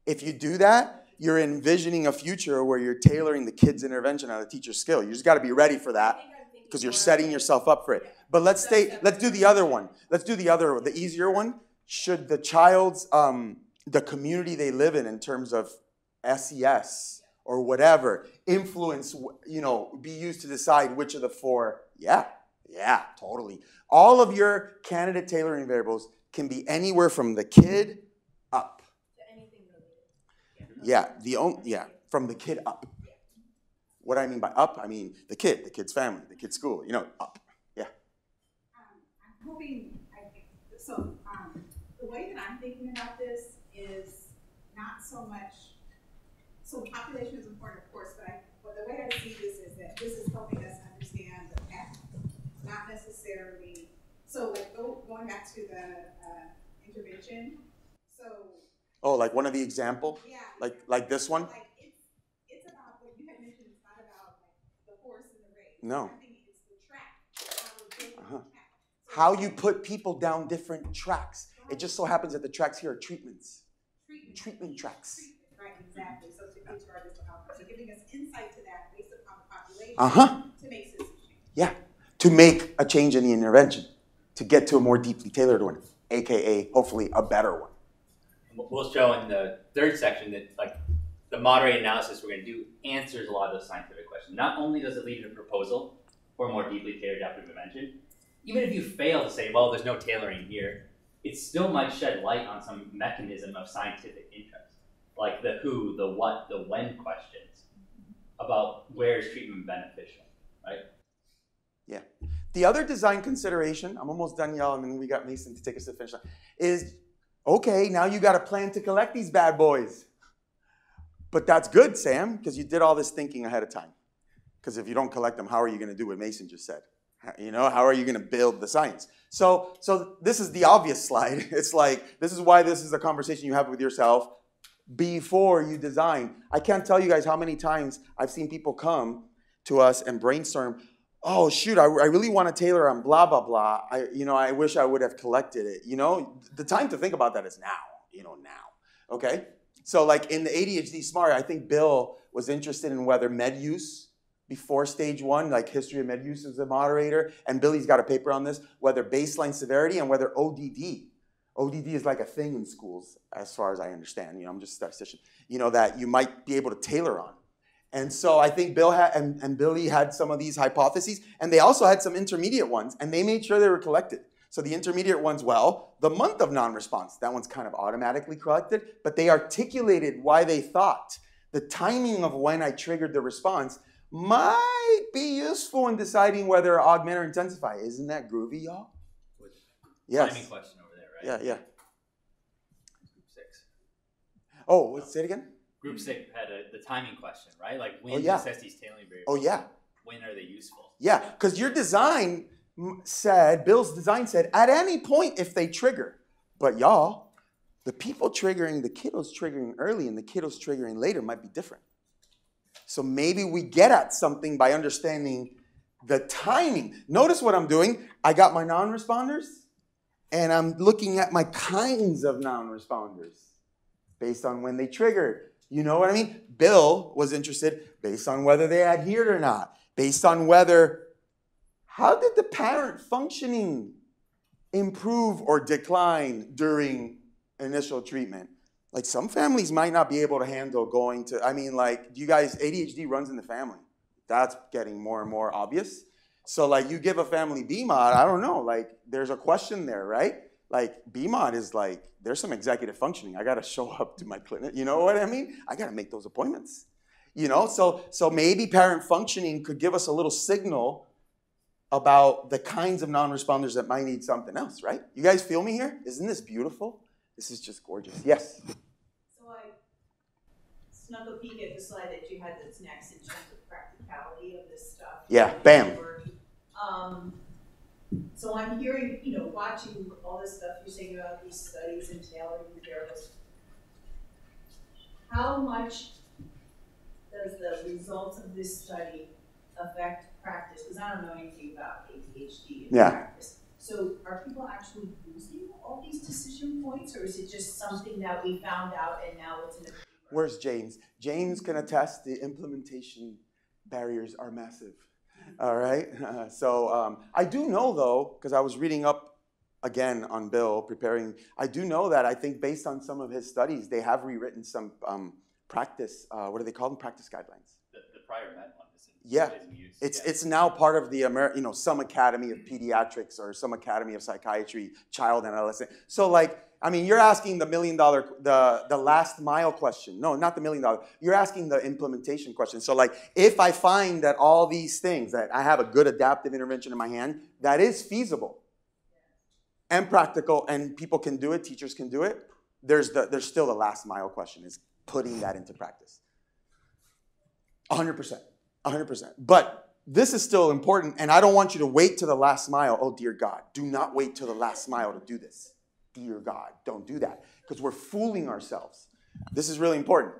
if you do that, you're envisioning a future where you're tailoring the kid's intervention on the teacher's skill. You just got to be ready for that because you're setting yourself up for it. But let's do the other one. The easier one. Should the child's, the community they live in terms of SES or whatever, influence, be used to decide which of the 4? Yeah, totally. All of your candidate tailoring variables can be anywhere from the kid up. From the kid up. What I mean by up, I mean the kid's family, the kid's school, up. Yeah. I'm hoping, the way that I'm thinking about this is not so much, so population is important, of course, but the way I see this is that this is helping to the intervention. So. Oh, like one of the example? Yeah. Like this one? Like it's about what you had mentioned. It's not about like the horse and the race. No. I think it's the track. How we're building the track. So How you put people down different tracks. It just so happens that the tracks here are treatments. Treatment tracks. Right, exactly. So to get to our distal outcome. So giving us insight to that based upon the population to make systems change. Yeah. To make a change in the intervention. To get to a more deeply tailored one. AKA, hopefully, a better one. We'll show in the third section that like the moderated analysis we're going to do answers a lot of those scientific questions. Not only does it lead to a proposal for a more deeply tailored adaptive intervention, even if you fail to say, well, there's no tailoring here, it still might shed light on some mechanism of scientific interest, like the who, the what, the when questions about where is treatment beneficial, right? Yeah. The other design consideration, I'm almost done, y'all, and then we got Mason to take us to the finish line, is, okay, now you got a plan to collect these bad boys. But that's good, Sam, because you did all this thinking ahead of time. Because if you don't collect them, how are you going to do what Mason just said? You know, how are you going to build the science? So this is the obvious slide. It's like, this is why this is a conversation you have with yourself before you design. I can't tell you guys how many times I've seen people come to us and brainstorm, oh, shoot, I really want to tailor on blah, blah, blah. I wish I would have collected it. You know, the time to think about that is now, now. Okay? So like in the ADHD Smart, I think Bill was interested in whether med use before stage 1, like history of med use as a moderator, and Billy's got a paper on this, whether baseline severity and whether ODD. ODD is like a thing in schools, as far as I understand. I'm just a statistician. That you might be able to tailor on. And so I think Bill and Billy had some of these hypotheses, and they also had some intermediate ones, and they made sure they were collected. So the intermediate ones, well, the month of non-response, that one's kind of automatically collected, but they articulated why they thought the timing of when I triggered the response might be useful in deciding whether to augment or intensify. Isn't that groovy, y'all? Yes. Timing question over there, right? Yeah. Group 6. Oh, say it again? Group 6 had the timing question, right? Like when yeah. assess these tailoring variables. Oh, yeah. When are they useful? Yeah, because your design Bill's design said, at any point if they trigger. But y'all, the people triggering, the kiddos triggering early and the kiddos triggering later might be different. So maybe we get at something by understanding the timing. Notice what I'm doing. I got my non-responders, and I'm looking at my kinds of non-responders based on when they triggered. You know what I mean? Bill was interested based on whether they adhered or not, based on whether, how did the parent functioning improve or decline during initial treatment? Like some families might not be able to handle going to, you guys, ADHD runs in the family. That's getting more and more obvious. So like you give a family BMOD, I don't know, like there's a question there, right? Like BMOD is like, there's some executive functioning. I got to show up to my clinic. You know what I mean? I got to make those appointments. So maybe parent functioning could give us a little signal about the kinds of non-responders that might need something else, right? You guys feel me here? Isn't this beautiful? This is just gorgeous. Yes? So I snuck a peek at the slide that you had that's next in terms of practicality of this stuff. Yeah, bam. So I'm hearing, watching all this stuff you're saying about these studies and tailoring the variables. How much does the results of this study affect practice? Because I don't know anything about ADHD in practice. So are people actually using all these decision points, or is it just something that we found out and now it's in a... Where's James? James can attest the implementation barriers are massive. All right? I do know, though, because I was reading up again on Bill, preparing, I do know that I think based on some of his studies, they have rewritten some practice, what do they call them? Practice guidelines. The prior med one is used. It's now part of the some Academy of Pediatrics or some Academy of Psychiatry, child and adolescent. So you're asking the $1 million, the last mile question. No, not the $1 million. You're asking the implementation question. So if I find that all these things, that I have a good adaptive intervention in my hand, that is feasible and practical and people can do it, teachers can do it, there's still the last mile question, is putting that into practice. 100%. 100%. But this is still important, and I don't want you to wait to the last mile. Oh, dear God, do not wait till the last mile to do this. Dear God, don't do that, because we're fooling ourselves. This is really important.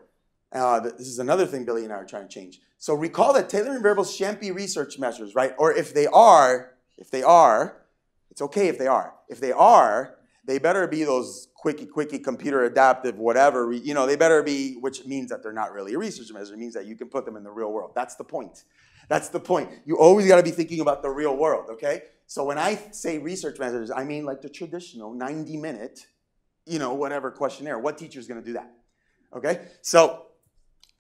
This is another thing Billy and I are trying to change. So recall that tailoring variables shan't be research measures, right? Or if they are, it's okay if they are. If they are, they better be those quickie, computer adaptive, whatever. They better be, which means that they're not really a research measure. It means that you can put them in the real world. That's the point. That's the point. You always got to be thinking about the real world, okay? So when I say research measures, I mean like the traditional 90-minute, whatever questionnaire. What teacher is going to do that? Okay? So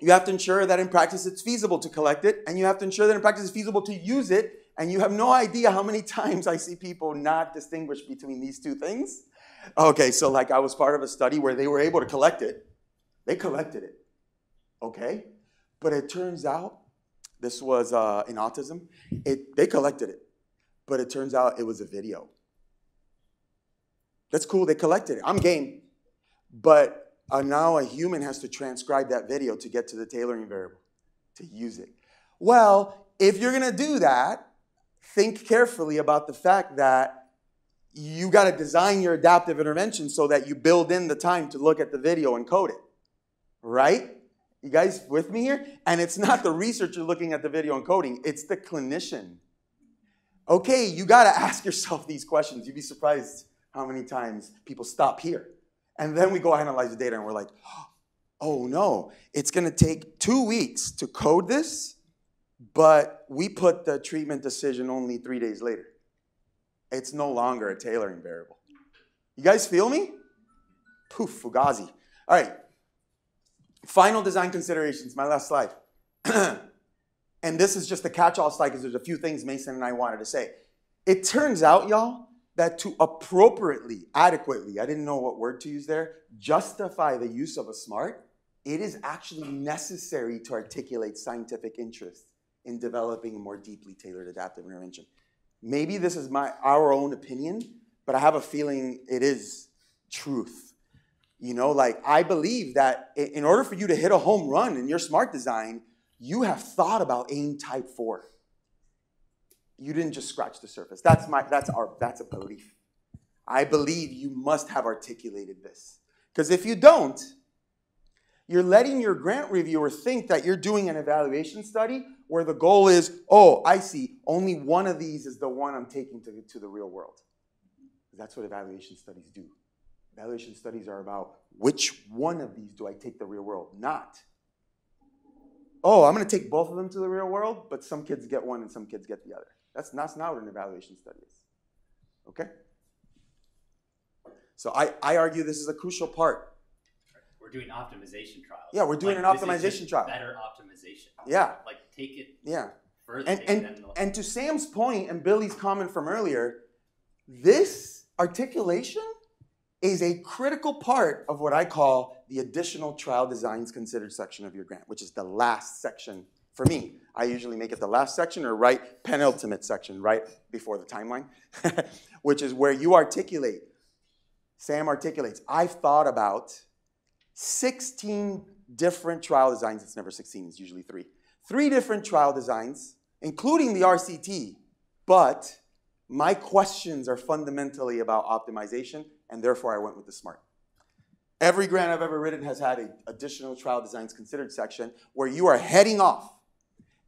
you have to ensure that in practice it's feasible to collect it, and you have to ensure that in practice it's feasible to use it, and you have no idea how many times I see people not distinguish between these two things. Okay, so like I was part of a study where they were able to collect it. They collected it, okay? But it turns out, this was in autism, they collected it, but it turns out it was a video. That's cool, they collected it. I'm game. But now a human has to transcribe that video to get to the tailoring variable, to use it. Well, if you're going to do that, think carefully about the fact that you got to design your adaptive intervention so that you build in the time to look at the video and code it, right? You guys with me here? And it's not the researcher looking at the video and coding, it's the clinician. Okay, you got to ask yourself these questions. You'd be surprised how many times people stop here. And then we go analyze the data and we're like, oh no, it's going to take 2 weeks to code this, but we put the treatment decision only 3 days later. It's no longer a tailoring variable. You guys feel me? Poof, Fugazi. All right. Final design considerations, my last slide. And this is just a catch-all slide because there's a few things Mason and I wanted to say. It turns out, y'all, that to appropriately, adequately, I didn't know what word to use there, justify the use of a SMART, it is actually necessary to articulate scientific interest in developing a more deeply tailored adaptive intervention. Maybe this is our own opinion, but I have a feeling it is truth. I believe that in order for you to hit a home run in your SMART design, you have thought about AIM Type 4. You didn't just scratch the surface. That's a belief. I believe you must have articulated this. Because if you don't, you're letting your grant reviewer think that you're doing an evaluation study where the goal is, oh, I see, only one of these is the one I'm taking to the real world. That's what evaluation studies do. Evaluation studies are about which one of these do I take to the real world, not, oh, I'm going to take both of them to the real world, but some kids get one and some kids get the other. That's not what an evaluation study is. Okay? So I argue this is a crucial part. We're doing optimization trials. Yeah, we're doing an optimization trial. Better optimization. Yeah. Take it further. And to Sam's point and Billy's comment from earlier, this articulation is a critical part of what I call the additional trial designs considered section of your grant, which is the last section for me. I usually make it the last section or penultimate section, right before the timeline, which is where you articulate. Sam articulates, I've thought about 16 different trial designs. It's never 16, it's usually 3. 3 different trial designs, including the RCT, but my questions are fundamentally about optimization, and therefore I went with the SMART. Every grant I've ever written has had an additional trial designs considered section where you are heading off.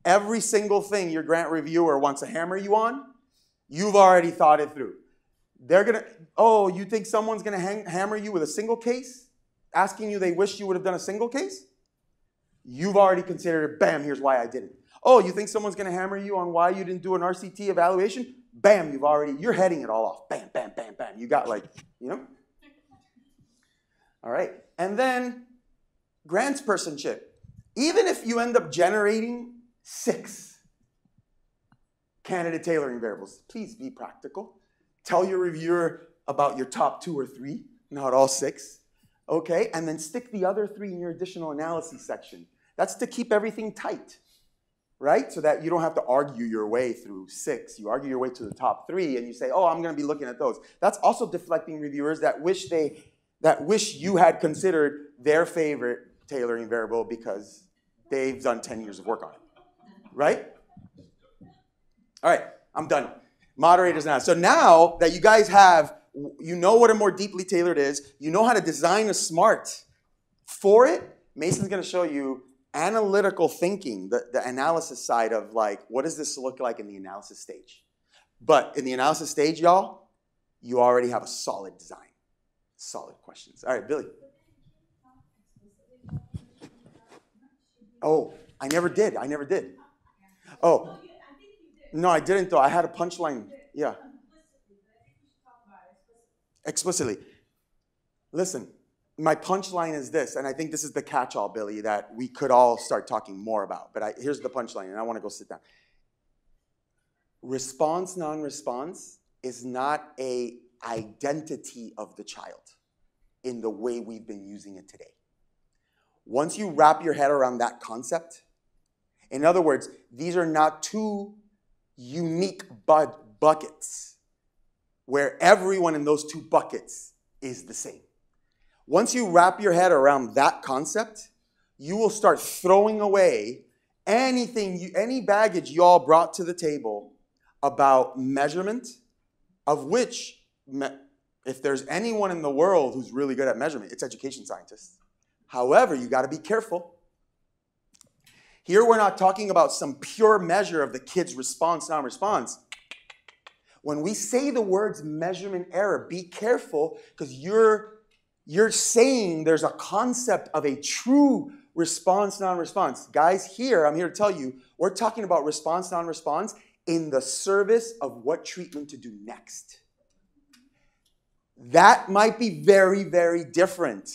Every single thing your grant reviewer wants to hammer you on, you've already thought it through. They're going to, oh, you think someone's going to hammer you with a single case? Asking you they wish you would have done a single case? You've already considered it. Bam, here's why I didn't. Oh, you think someone's going to hammer you on why you didn't do an RCT evaluation? Bam, you're heading it all off. Bam, bam, bam, bam. You got All right. And then grants personship. Even if you end up generating 6 candidate tailoring variables, please be practical. Tell your reviewer about your top 2 or 3, not all 6. Okay, and then stick the other 3 in your additional analyses section. That's to keep everything tight, right? So that you don't have to argue your way through 6. You argue your way to the top 3, and you say, oh, I'm going to be looking at those. That's also deflecting reviewers that wish you had considered their favorite tailoring variable because they've done 10 years of work on it, right? All right, I'm done. Moderators now. So now that you guys have, you know what a more deeply tailored is, you know how to design a smart for it, Mason's going to show you analytical thinking, the analysis side of like, what does this look like in the analysis stage? But in the analysis stage, y'all, you already have a solid design. Solid questions. All right, Billy. Oh, I never did. Oh, no, I didn't though. I had a punchline. Yeah. Explicitly. Listen, my punchline is this, and I think this is the catch-all, Billy, that we could all start talking more about. But here's the punchline, and I want to go sit down. Response, non-response is not an identity of the child in the way we've been using it today. Once you wrap your head around that concept, in other words, these are not two unique buckets where everyone in those two buckets is the same. Once you wrap your head around that concept, you will start throwing away any baggage you all brought to the table about measurement, of which, if there's anyone in the world who's really good at measurement, it's education scientists. However, you got to be careful. Here we're not talking about some pure measure of the kid's response, non-response. When we say the words measurement error, be careful, because you're saying there's a concept of a true response, non-response. Guys, here, I'm here to tell you, we're talking about response, non-response in the service of what treatment to do next. That might be very, very different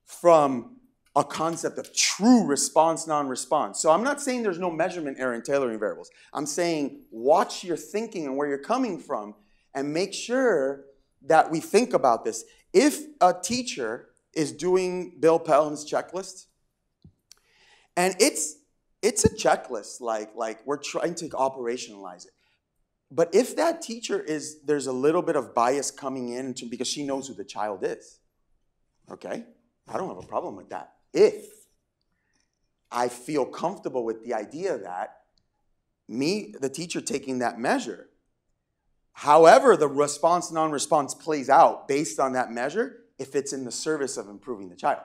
from a concept of true response, non-response. So I'm not saying there's no measurement error in tailoring variables. I'm saying watch your thinking and where you're coming from and make sure that we think about this. If a teacher is doing Bill Pelham's checklist, and it's a checklist, like we're trying to operationalize it. But if that teacher there's a little bit of bias coming in because she knows who the child is, okay? I don't have a problem with that. If I feel comfortable with the idea that the teacher taking that measure, however the response, non-response plays out based on that measure, if it's in the service of improving the child.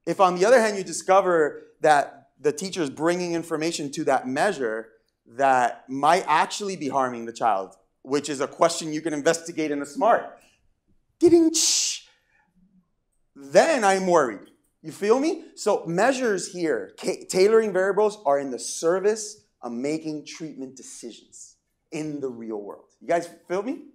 If on the other hand you discover that the teacher is bringing information to that measure that might actually be harming the child, which is a question you can investigate in a SMART, then I'm worried. You feel me? So measures here, tailoring variables are in the service of making treatment decisions in the real world. You guys feel me?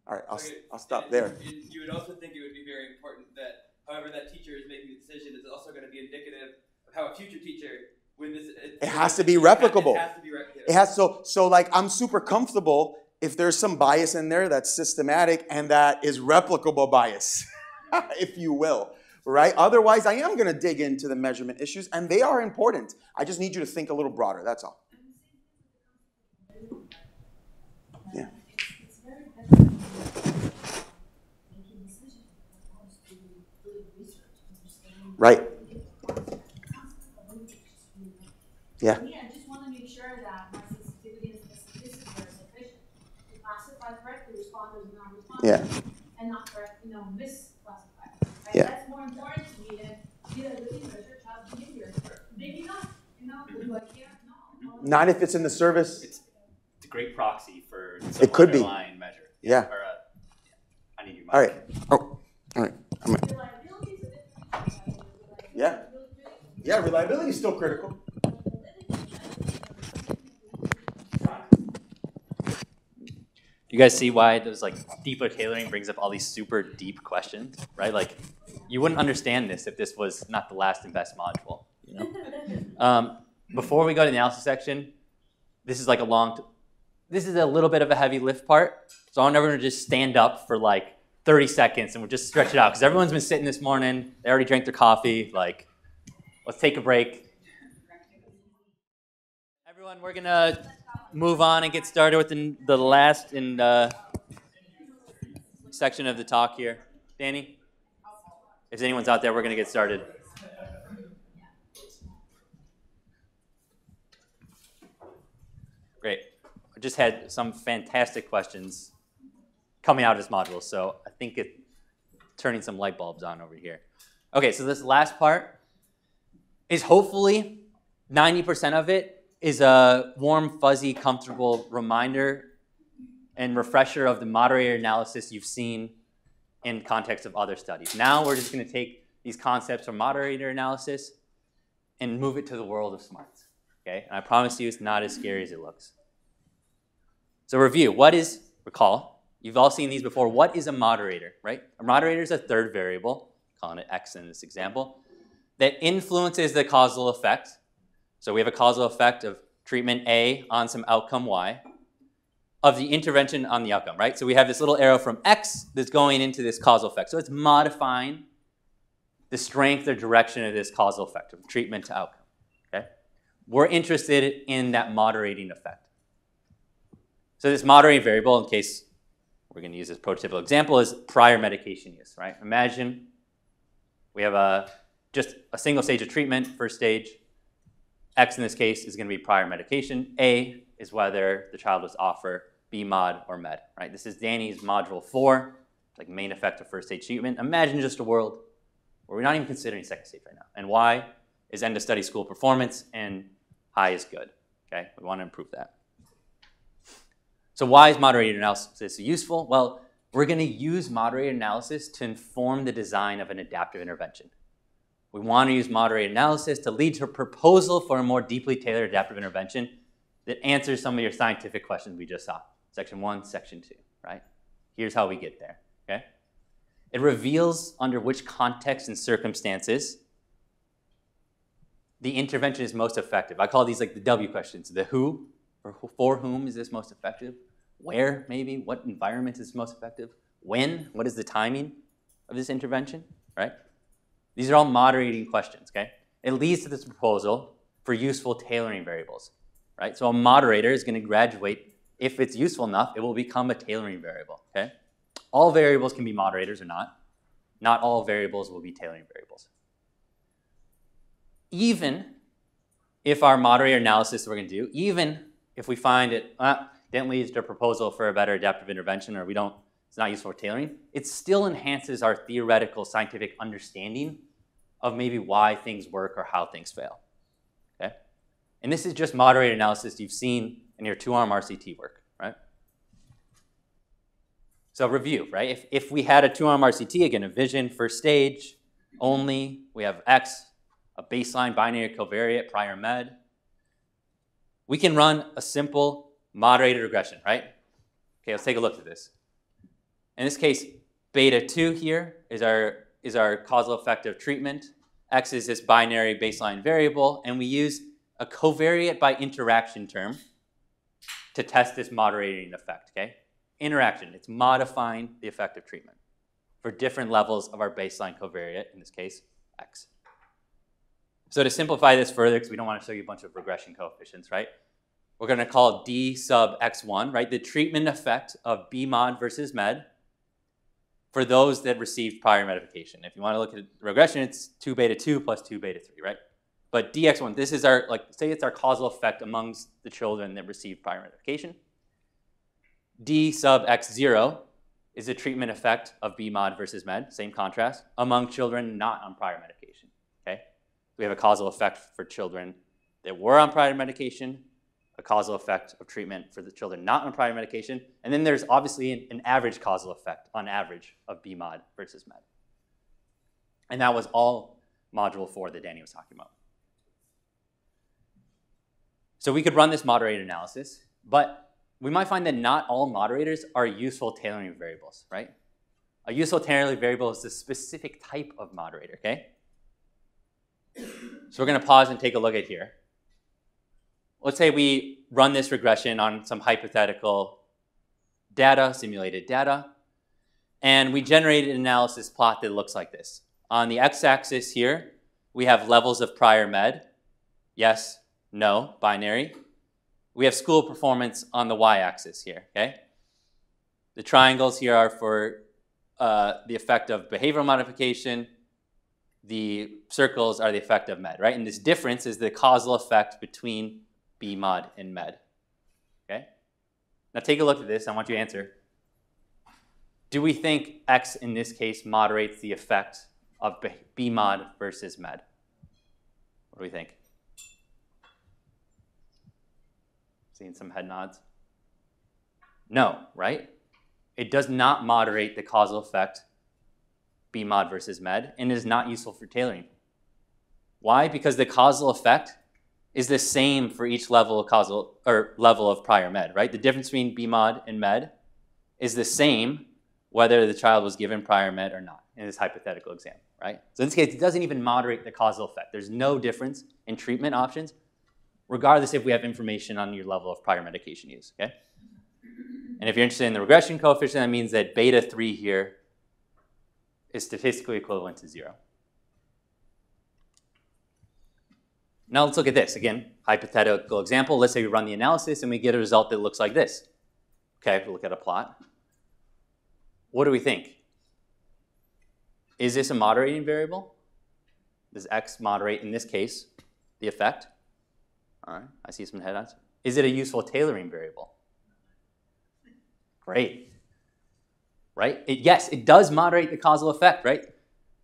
All right, I'll stop there. You would also think it would be very important that however that teacher is making the decision is also going to be indicative of how a future teacher, when this... It has to be replicable. It has to be replicable. It has so like I'm super comfortable if there's some bias in there that's systematic and that is replicable bias, if you will. Right? Otherwise, I am going to dig into the measurement issues, and they are important. I just need you to think a little broader. That's all. Yeah. Right. Yeah. I just want to make sure that my sensitivity and specificity are sufficient to classify correctly responders and non-responders. Yeah. And not misclassify. Right? Yeah. That's more important to me than really measure child's behavior. Maybe not, no. Not if it's in the service. It's a great proxy for some it could be underlying measure. Yeah. Or I need your mic. All right. Oh, all right. Yeah. Yeah, reliability is still critical. You guys see why there's like deeper tailoring brings up all these super deep questions, right? Like you wouldn't understand this if this was not the last and best module, you know? Before we go to the analysis section, this is like this is a little bit of a heavy lift part. So I want everyone to just stand up for like 30 seconds and we'll just stretch it out because everyone's been sitting this morning. They already drank their coffee. Like, let's take a break. Everyone, we're gonna move on and get started with the last section of the talk here. Danny, if anyone's out there, we're gonna get started. Great. I just had some fantastic questions coming out of this module, so I think it's turning some light bulbs on over here. Okay, so this last part is hopefully 90% of it is a warm, fuzzy, comfortable reminder and refresher of the moderator analysis you've seen in context of other studies. Now we're just going to take these concepts from moderator analysis and move it to the world of smarts. Okay, and I promise you it's not as scary as it looks. So review, recall, you've all seen these before. What is a moderator, right? A moderator is a third variable, calling it X in this example, that influences the causal effect. So we have a causal effect of treatment A on some outcome Y, of the intervention on the outcome, right? So we have this little arrow from X that's going into this causal effect. So it's modifying the strength or direction of this causal effect, from treatment to outcome, okay? We're interested in that moderating effect. So this moderating variable, in case we're going to use this prototypical example, is prior medication use, right? Imagine we have just a single stage of treatment, first stage. X in this case is going to be prior medication. A is whether the child was offered B mod or med, right? This is Danny's module 4, like main effect of first stage treatment. Imagine just a world where we're not even considering second stage right now. And Y is end of study school performance, and high is good, okay? We want to improve that. So why is moderator analysis useful? Well, we're going to use moderator analysis to inform the design of an adaptive intervention. We want to use moderator analysis to lead to a proposal for a more deeply tailored adaptive intervention that answers some of your scientific questions we just saw. Section 1, Section 2, right? Here's how we get there, okay? It reveals under which context and circumstances the intervention is most effective. I call these like the W questions. The who, or for whom is this most effective? Where, maybe? What environment is most effective? When? What is the timing of this intervention, right? These are all moderating questions, okay? It leads to this proposal for useful tailoring variables, right? So a moderator is going to graduate. If it's useful enough, it will become a tailoring variable, okay? All variables can be moderators or not. Not all variables will be tailoring variables. Even if our moderator analysis we're going to do, even if we find it didn't lead to a proposal for a better adaptive intervention, or it's not useful for tailoring, it still enhances our theoretical scientific understanding of maybe why things work or how things fail, okay? And this is just moderator analysis you've seen in your 2-arm RCT work, right? So review, right? If we had a 2-arm RCT, again, a vision, first stage only, we have X, a baseline binary covariate, prior med, we can run a simple moderated regression, right? Okay, let's take a look at this. In this case, beta 2 here is our causal effect of treatment. X is this binary baseline variable, and we use a covariate by interaction term to test this moderating effect, okay? Interaction, it's modifying the effect of treatment for different levels of our baseline covariate, in this case, X. So to simplify this further, because we don't want to show you a bunch of regression coefficients, right? We're going to call D sub X1, right? The treatment effect of B mod versus med for those that received prior medication. If you want to look at regression, it's 2 beta 2 plus 2 beta 3, right? But DX1, this is our, say it's our causal effect amongst the children that received prior medication. D sub X0 is the treatment effect of B mod versus med, same contrast, among children not on prior medication, okay? We have a causal effect for children that were on prior medication, a causal effect of treatment for the children not on prior medication, and then there's obviously an average causal effect on average of B mod versus med. And that was all module 4 that Danny was talking about. So we could run this moderator analysis, but we might find that not all moderators are useful tailoring variables, right? A useful tailoring variable is a specific type of moderator, okay? So we're going to pause and take a look at here. Let's say we run this regression on some hypothetical data, simulated data, and we generated an analysis plot that looks like this. On the x-axis here, we have levels of prior med, yes, no, binary. We have school performance on the y-axis here, okay? The triangles here are for the effect of behavioral modification. The circles are the effect of med, right? And this difference is the causal effect between B mod and med, okay? Now take a look at this. I want you to answer. Do we think X in this case moderates the effect of B mod versus med? What do we think? Seeing some head nods. No, right? It does not moderate the causal effect B mod versus med, and is not useful for tailoring. Why? Because the causal effect is the same for each level of causal or level of prior med, right? The difference between B mod and med is the same whether the child was given prior med or not in this hypothetical example, right? So in this case, it doesn't even moderate the causal effect. There's no difference in treatment options, regardless if we have information on your level of prior medication use, okay? And if you're interested in the regression coefficient, that means that beta 3 here is statistically equivalent to 0. Now let's look at this. Again, hypothetical example. Let's say we run the analysis and we get a result that looks like this. Okay, we'll look at a plot. What do we think? Is this a moderating variable? Does X moderate, in this case, the effect? All right, I see some head-nods. Is it a useful tailoring variable? Great. Right? Yes, it does moderate the causal effect, right?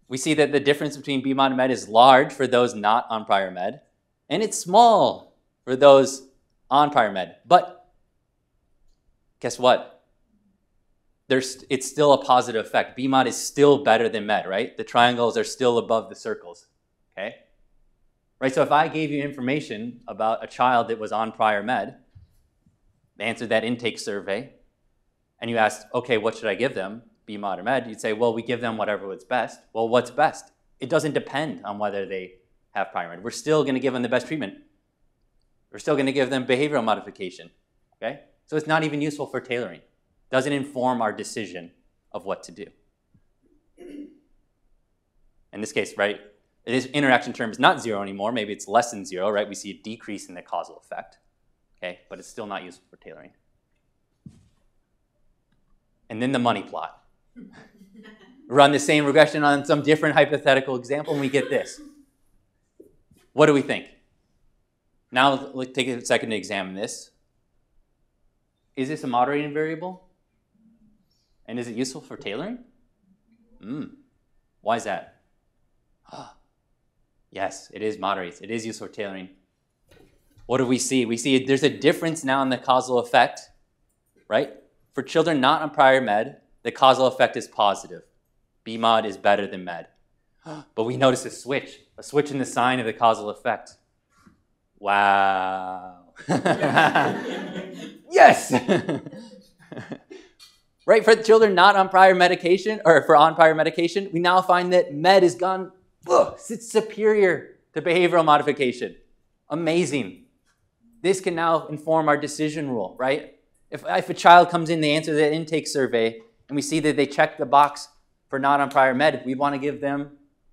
We see that the difference between B mod and med is large for those not on prior med, and it's small for those on prior med. But guess what? It's still a positive effect. B mod is still better than med, right? The triangles are still above the circles, okay? Right, so if I gave you information about a child that was on prior med, they answered that intake survey, and you asked, okay, what should I give them, B mod or med? You'd say, well, we give them whatever was best. Well, what's best? It doesn't depend on whether they have prior med. We're still going to give them the best treatment. We're still going to give them behavioral modification, okay? So it's not even useful for tailoring. It doesn't inform our decision of what to do. In this case, right, this interaction term is not 0 anymore. Maybe it's less than 0, right? We see a decrease in the causal effect, okay? But it's still not useful for tailoring. And then the money plot. Run the same regression on some different hypothetical example, and we get this. What do we think? Now let's take a second to examine this. Is this a moderating variable? And is it useful for tailoring? Why is that? Yes, it is moderates. It is useful for tailoring. What do we see? We see there's a difference now in the causal effect, right? For children not on prior med, the causal effect is positive. B mod is better than med. But we notice a switch in the sign of the causal effect. Wow. Yes! Right, for children not on prior medication, or for on prior medication, we now find that med is gone, it's superior to behavioral modification. Amazing. This can now inform our decision rule, right? If a child comes in, they answer the intake survey, and we see that they check the box for not on prior med, we want to give them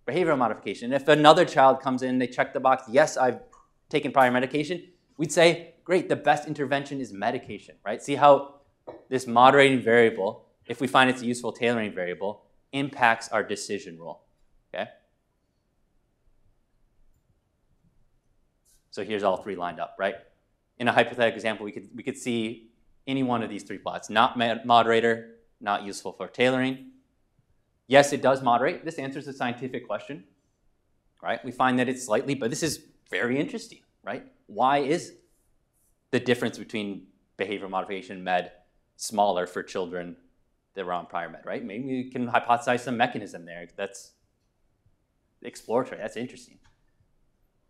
behavioral modification. If another child comes in, they check the box, yes, I've taken prior medication, we'd say, great, the best intervention is medication, right? See how this moderating variable, if we find it's a useful tailoring variable, impacts our decision rule, okay? So here's all three lined up, right? In a hypothetical example, we could see any one of these three plots. Not moderator, not useful for tailoring. Yes, it does moderate. This answers the scientific question, right? We find that it's slightly, but this is very interesting, right? Why is the difference between behavioral modification and med smaller for children that were on prior med, right? Maybe we can hypothesize some mechanism there. That's exploratory. That's interesting.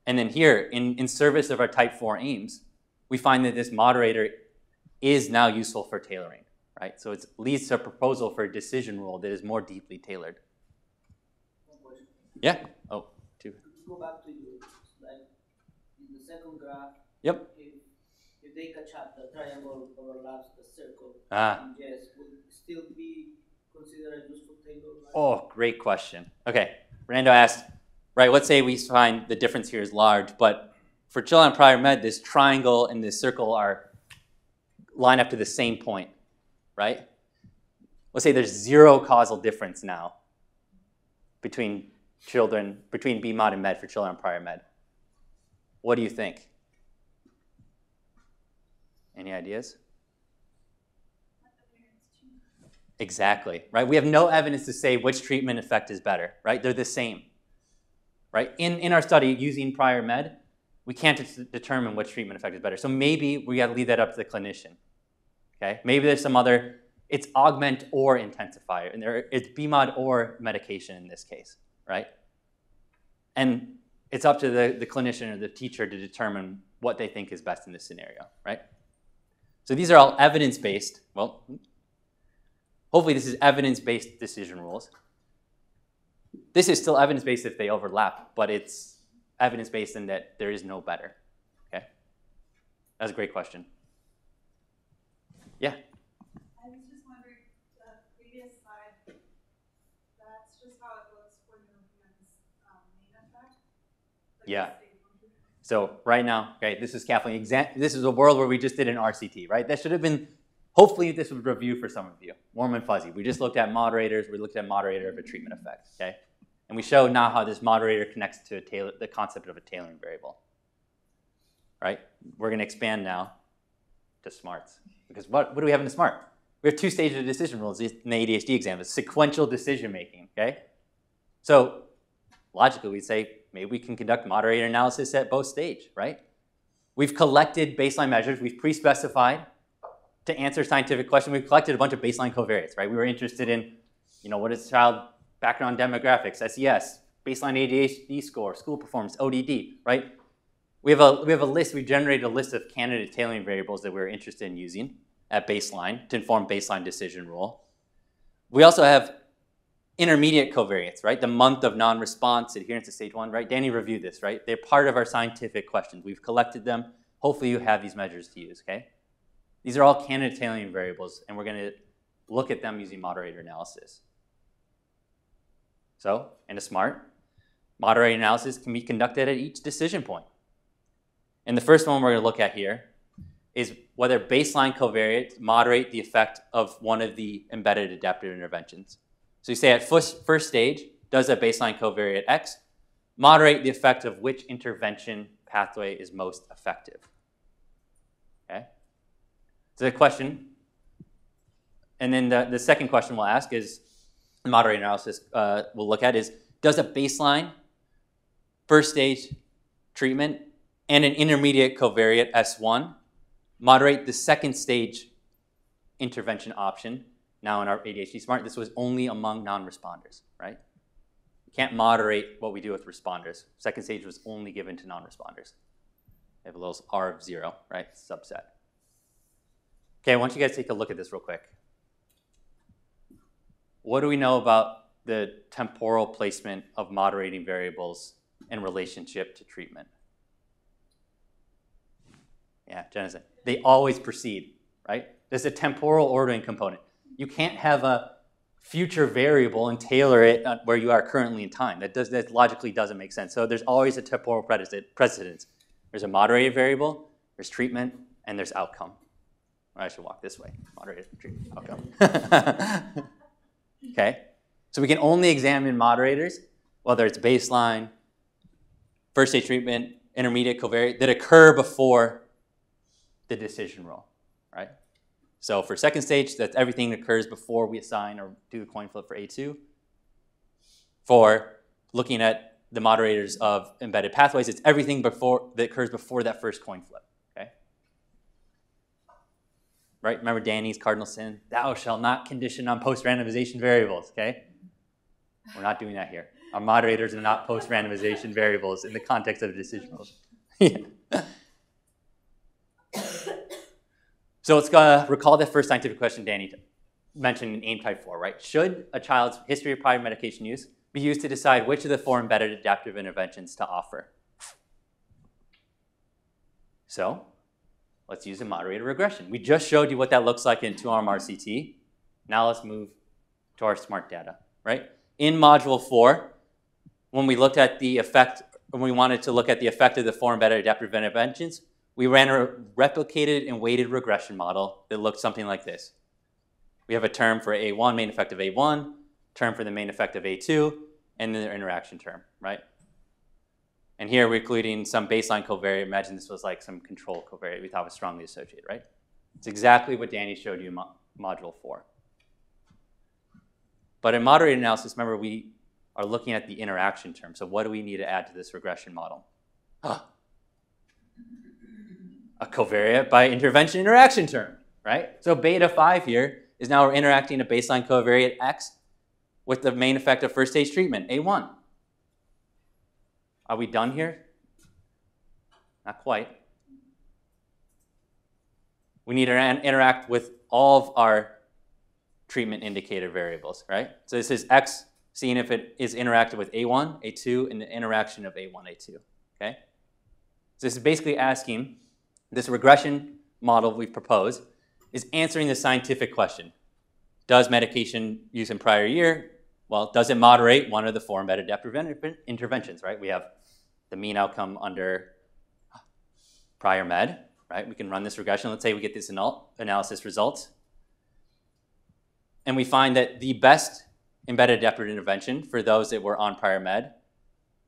And then here, in service of our type 4 aims, we find that this moderator is now useful for tailoring, right? So it leads to a proposal for a decision rule that is more deeply tailored. Yeah? Oh, two. Go back to your slide. In the second graph, yep. If they catch up, the triangle overlaps the circle. Yes, would still be considered a useful tailor? Right? Oh, great question. Okay, Rando asked, right, let's say we find the difference here is large, but for children on prior med, this triangle and this circle are line up to the same point, right? Let's say there's 0 causal difference now between B mod and med for children on prior med. What do you think? Any ideas? Exactly, right? We have no evidence to say which treatment effect is better, right? They're the same, right? In our study using prior med, we can't determine which treatment effect is better. So maybe we got to leave that up to the clinician, okay? Maybe there's some other, it's augment or intensifier, and it's BMOD or medication in this case, right? And it's up to the clinician or the teacher to determine what they think is best in this scenario, right? So these are all evidence-based. Well, hopefully this is evidence-based decision rules. This is still evidence-based if they overlap, but it's evidence-based in that there is no better, okay? That's a great question. Yeah? I was just wondering, the previous slide, that's just how it looks for Neuroman's main effect? Like Yeah. So right now, okay, this is Kathleen. This is a world where we just did an RCT, right? That should have been, hopefully this was review for some of you, warm and fuzzy. We just looked at moderators. We looked at moderator of a treatment effect, okay? And we showed now how this moderator connects to the concept of a tailoring variable, right? We're going to expand now to smarts. Because what do we have in the smart? We have two stages of decision rules in the ADHD exam. It's sequential decision making, okay? So logically, we'd say maybe we can conduct moderator analysis at both stages, right? We've collected baseline measures. We've pre-specified to answer scientific questions. We've collected a bunch of baseline covariates, right? We were interested in, what is child background demographics, SES, baseline ADHD score, school performance, ODD, right? We have a list. We generated a list of candidate tailoring variables that we're interested in using at baseline to inform baseline decision rule. We also have intermediate covariates, right? The month of non-response, adherence to stage 1, right? Danny reviewed this, right? They're part of our scientific questions. We've collected them. Hopefully you have these measures to use, okay? These are all candidate tailoring variables, and we're going to look at them using moderator analysis. So, in a SMART, moderator analysis can be conducted at each decision point. And the first one we're going to look at here is whether baseline covariates moderate the effect of one of the embedded adaptive interventions. So you say at first stage, does a baseline covariate X moderate the effect of which intervention pathway is most effective? Okay. So the question, and then the second question we'll ask is, moderator analysis we'll look at is, does a baseline first stage treatment and an intermediate covariate S1 moderate the second stage intervention option? Now in our ADHD SMART, this was only among non-responders, right? We can't moderate what we do with responders. Second stage was only given to non-responders. They have a little R of 0, right? Subset. Okay, I want you guys to take a look at this real quick. What do we know about the temporal placement of moderating variables in relationship to treatment? Yeah, Jenna, they always precede, right? There's a temporal ordering component. You can't have a future variable and tailor it where you are currently in time. That logically doesn't make sense. So there's always a temporal precedence. There's a moderated variable, there's treatment, and there's outcome. I should walk this way. Moderated treatment, outcome. Okay, so we can only examine moderators, whether it's baseline, first stage treatment, intermediate covariate, that occur before the decision rule, right? So for second stage, that's everything that occurs before we assign or do a coin flip for A2. For looking at the moderators of embedded pathways, it's everything that occurs before that first coin flip, okay? Right, remember Danny's cardinal sin? Thou shalt not condition on post-randomization variables, okay? We're not doing that here. Our moderators are not post-randomization variables in the context of decision rules. So let's recall that first scientific question Danny mentioned in AIM Type 4, right? Should a child's history of prior medication use be used to decide which of the 4 embedded adaptive interventions to offer? So let's use a moderator regression. We just showed you what that looks like in 2-arm RCT. Now let's move to our SMART data, right? In Module 4, when we looked at the effect, when we wanted to look at the effect of the 4 embedded adaptive interventions, we ran a replicated and weighted regression model that looked something like this. We have a term for A1, main effect of A1, term for the main effect of A2, and then their interaction term, right? And here we're including some baseline covariate. Imagine this was like some control covariate we thought was strongly associated, right? It's exactly what Danny showed you in Module 4. But in moderator analysis, remember, we are looking at the interaction term. So what do we need to add to this regression model? A covariate by intervention interaction term, right? So beta 5 here is now we're interacting a baseline covariate X with the main effect of first stage treatment, A1. Are we done here? Not quite. We need to interact with all of our treatment indicator variables, right? So this is X, seeing if it is interacted with A1, A2, and the interaction of A1, A2, okay? So this is basically asking, this regression model we've proposed is answering the scientific question. Does medication use in prior year, well, does it moderate one of the 4 embedded adaptive interventions, right? We have the mean outcome under prior med, right? We can run this regression. Let's say we get this analysis results. And we find that the best embedded adaptive intervention for those that were on prior med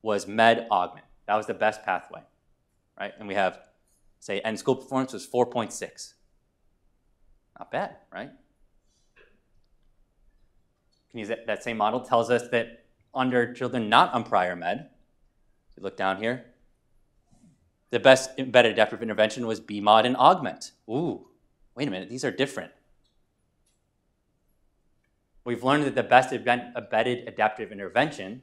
was med augment. That was the best pathway, right? And we have, say, end school performance was 4.6. Not bad, right? Can use that same model. Tells us that under children not on prior med, if you look down here, the best embedded adaptive intervention was BMOD and augment. Ooh, wait a minute, these are different. We've learned that the best embedded adaptive intervention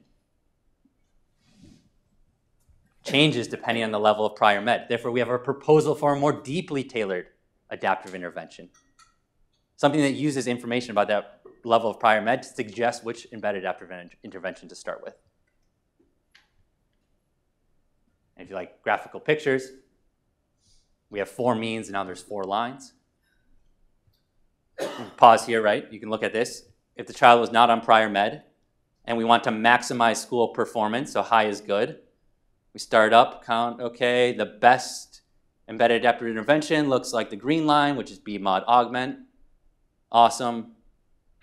changes depending on the level of prior med. Therefore, we have a proposal for a more deeply tailored adaptive intervention. Something that uses information about that level of prior med to suggest which embedded adaptive intervention to start with. And if you like graphical pictures, we have 4 means and now there's 4 lines. Pause here, right? You can look at this. If the child was not on prior med and we want to maximize school performance, so high is good, we start up, count, okay, the best embedded adaptive intervention looks like the green line, which is BMOD augment. Awesome.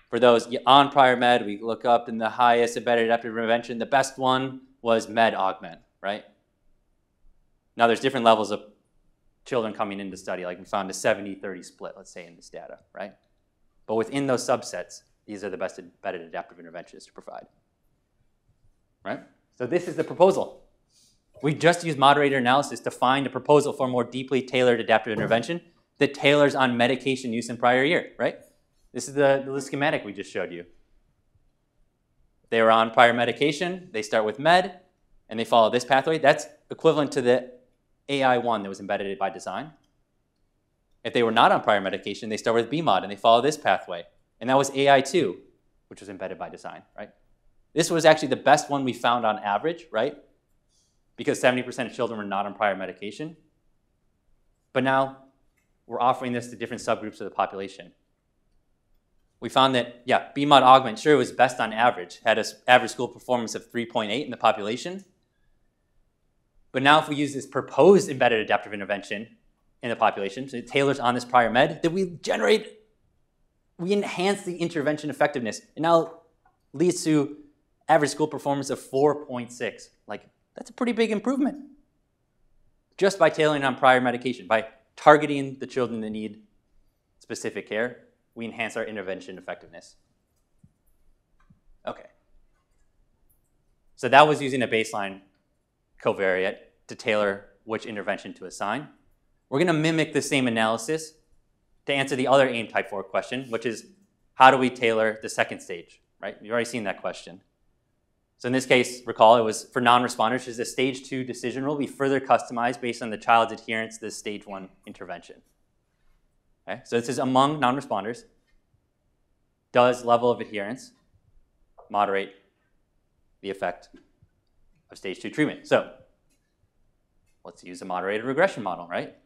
For those on prior med, we look up in the highest embedded adaptive intervention. The best one was med augment, right? Now there's different levels of children coming into study, like we found a 70-30 split, let's say, in this data, right? But within those subsets, these are the best embedded adaptive interventions to provide, right? So this is the proposal. We just use moderator analysis to find a proposal for a more deeply tailored adaptive intervention that tailors on medication use in prior year, right? This is the schematic we just showed you. They were on prior medication, they start with med, and they follow this pathway. That's equivalent to the AI1 that was embedded by design. If they were not on prior medication, they start with BMOD, and they follow this pathway. And that was AI2, which was embedded by design, right? This was actually the best one we found on average, right? Because 70% of children were not on prior medication. But now we're offering this to different subgroups of the population. We found that, yeah, BMOD augment, sure, was best on average, had an average school performance of 3.8 in the population. But now if we use this proposed embedded adaptive intervention in the population, so it tailors on this prior med, that we enhance the intervention effectiveness. It now leads to average school performance of 4.6. Like, that's a pretty big improvement. Just by tailoring on prior medication, by targeting the children that need specific care, we enhance our intervention effectiveness. Okay. So that was using a baseline covariate to tailor which intervention to assign. We're going to mimic the same analysis to answer the other AIM Type 4 question, which is how do we tailor the second stage, right? You've already seen that question. So in this case, recall it was for non-responders, is a stage 2 decision rule be further customized based on the child's adherence to the stage 1 intervention. Okay, so this is among non-responders. Does level of adherence moderate the effect of stage 2 treatment? So let's use a moderated regression model, right?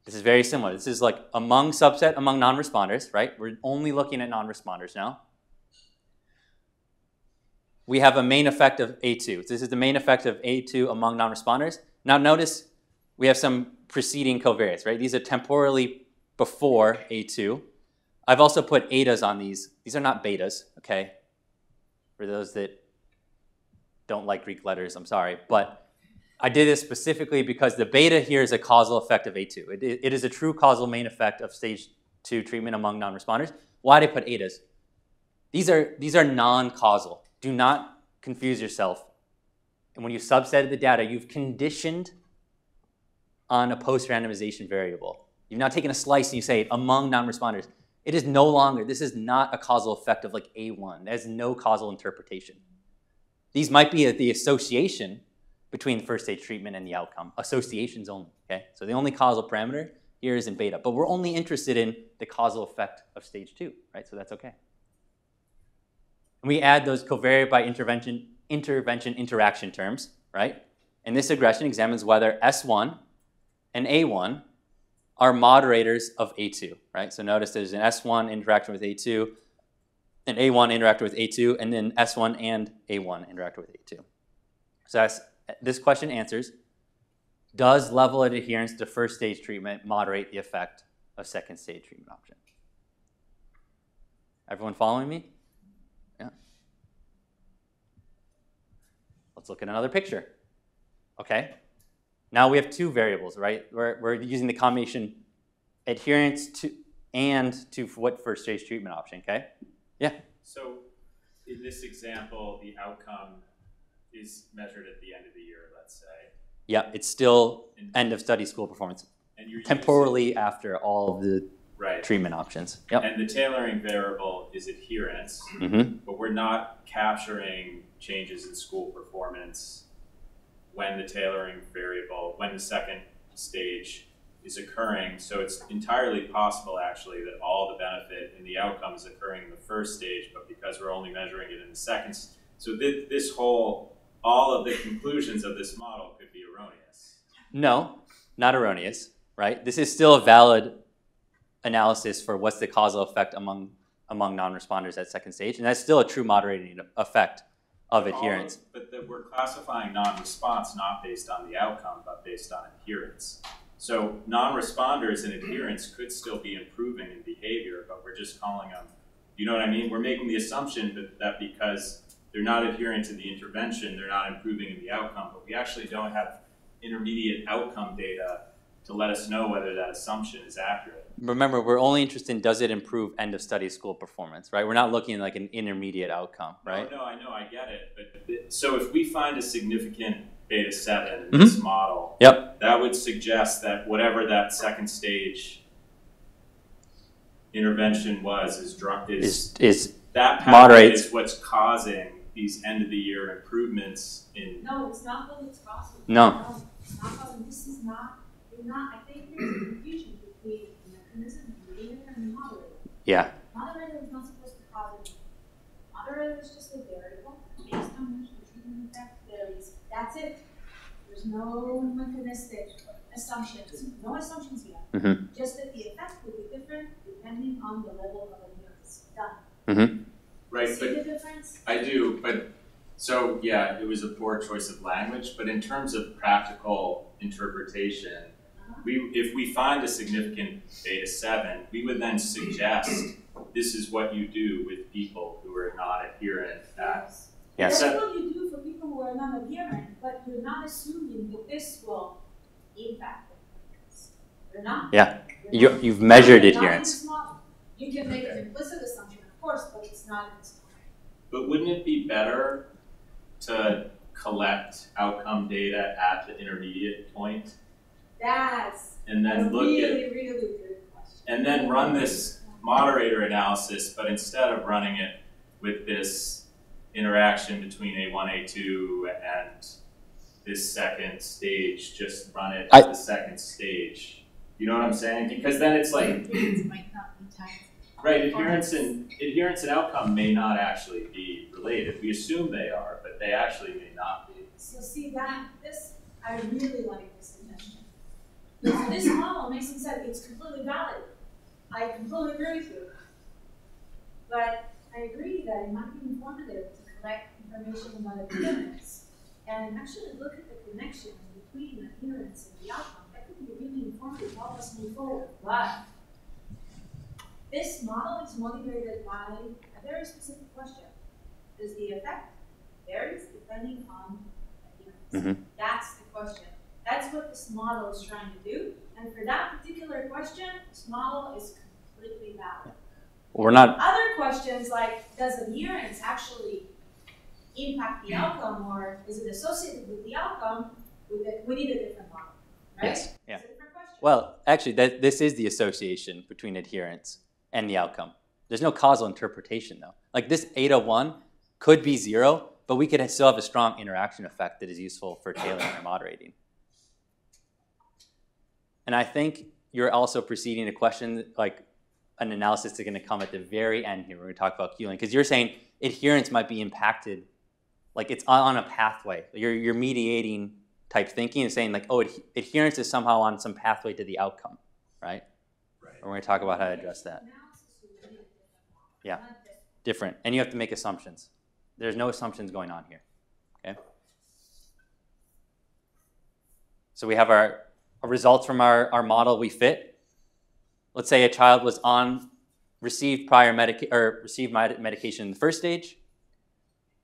This is very similar. This is like among subset, among non-responders, right? We're only looking at non-responders now. We have a main effect of A2. This is the main effect of A2 among non-responders. Now notice we have some preceding covariates, right? These are temporally before A2. I've also put etas on these. These are not betas, okay? For those that don't like Greek letters, I'm sorry. But I did this specifically because the beta here is a causal effect of A2. It is a true causal main effect of stage 2 treatment among non-responders. Why did I put etas? These are non-causal. Do not confuse yourself. And when you subsetted the data, you've conditioned on a post-randomization variable. You've now taken a slice and you say among non-responders. It is no longer, this is not a causal effect of like A1. There's no causal interpretation. These might be the association between the first stage treatment and the outcome. Associations only, okay? So the only causal parameter here is in beta, but we're only interested in the causal effect of stage 2, right? So that's okay. And we add those covariate by intervention interaction terms, right? And this regression examines whether S1 and A1 are moderators of A2, right? So notice there's an S1 interaction with A2, an A1 interacted with A2, and then S1 and A1 interacted with A2. So this question answers, does level of adherence to first stage treatment moderate the effect of second stage treatment option? Everyone following me? Yeah. Let's look at another picture. Okay. Now we have two variables, right? We're using the combination adherence to what first stage treatment option, okay? Yeah. So in this example, the outcome is measured at the end of the year, let's say. Yeah, it's still end of study school performance. And you're temporally after all of the treatment options. Yep. And the tailoring variable is adherence, but we're not capturing changes in school performance when the tailoring variable, when the second stage is occurring. So it's entirely possible, actually, that all the benefit in the outcome is occurring in the first stage, but because we're only measuring it in the second. So this whole, all of the conclusions of this model could be erroneous. No, not erroneous, right? This is still a valid analysis for what's the causal effect among non-responders at second stage, and that's still a true moderating effect of adherence. But we're classifying non-response not based on the outcome, but based on adherence. So non-responders and adherence could still be improving in behavior, but we're just calling them, you know what I mean? We're making the assumption that because they're not adhering to the intervention, they're not improving in the outcome, but we actually don't have intermediate outcome data to let us know whether that assumption is accurate. Remember, we're only interested in does it improve end of study school performance, right? We're not looking at like an intermediate outcome, right? No, I know, I get it. But so if we find a significant beta 7 in this model, that would suggest that whatever that second stage intervention was is that pattern is what's causing these end of the year improvements in. No, it's not what it's causing. No. It's not causing. This is not. I think there's a confusion between the mechanism of leader and the moderator. Yeah. Moderator is not supposed to cause anything. Moderator is just a variable based on which the treatment effect varies. That's it. There's no mechanistic assumptions. No assumptions yet. Just that the effect will be different depending on the level of adherence. Done. Right, See the difference? I do, but so yeah, it was a poor choice of language, but in terms of practical interpretation, if we find a significant beta 7, we would then suggest this is what you do with people who are not adherent. Yes. Yes. That's what you do for people who are not adherent, but you're not assuming that this will impact adherence. You're not. Yeah. You've measured adherence. You can make an implicit assumption, of course, but it's not in this model. But wouldn't it be better to collect outcome data at the intermediate point? That's and then really good question. And then run this moderator analysis, but instead of running it with this interaction between A1, A2, and this second stage, just run it at the second stage. You know what I'm saying? Because then it's like adherence might not be tied. Right, adherence and outcome may not actually be related. We assume they are, but they actually may not be. So see I really like this suggestion. This model makes sense. It's completely valid. I completely agree with you. But I agree that it might be informative to collect information about adherence and actually look at the connection between adherence and the outcome. That could be really informative to help us move forward. But this model is motivated by a very specific question. Does the effect vary depending on adherence? That's the question. That's what this model is trying to do. And for that particular question, this model is completely valid. We're not. Other questions like, does adherence actually impact the outcome, or is it associated with the outcome? We need a different model, right? Yes. Yeah. Well, actually, this is the association between adherence and the outcome. There's no causal interpretation, though. Like this eta 1 could be 0, but we could still have a strong interaction effect that is useful for tailoring or moderating. And I think you're also proceeding to question, like, an analysis that's going to come at the very end here when we talk about queuing, because you're saying adherence might be impacted, like it's on a pathway. You're mediating type thinking and saying like, oh, adherence is somehow on some pathway to the outcome, right? Right. We're going to talk about how to address that. Yeah, different. And you have to make assumptions. There's no assumptions going on here, okay? So we have our results from our model we fit. Let's say a child was received medication in the first stage.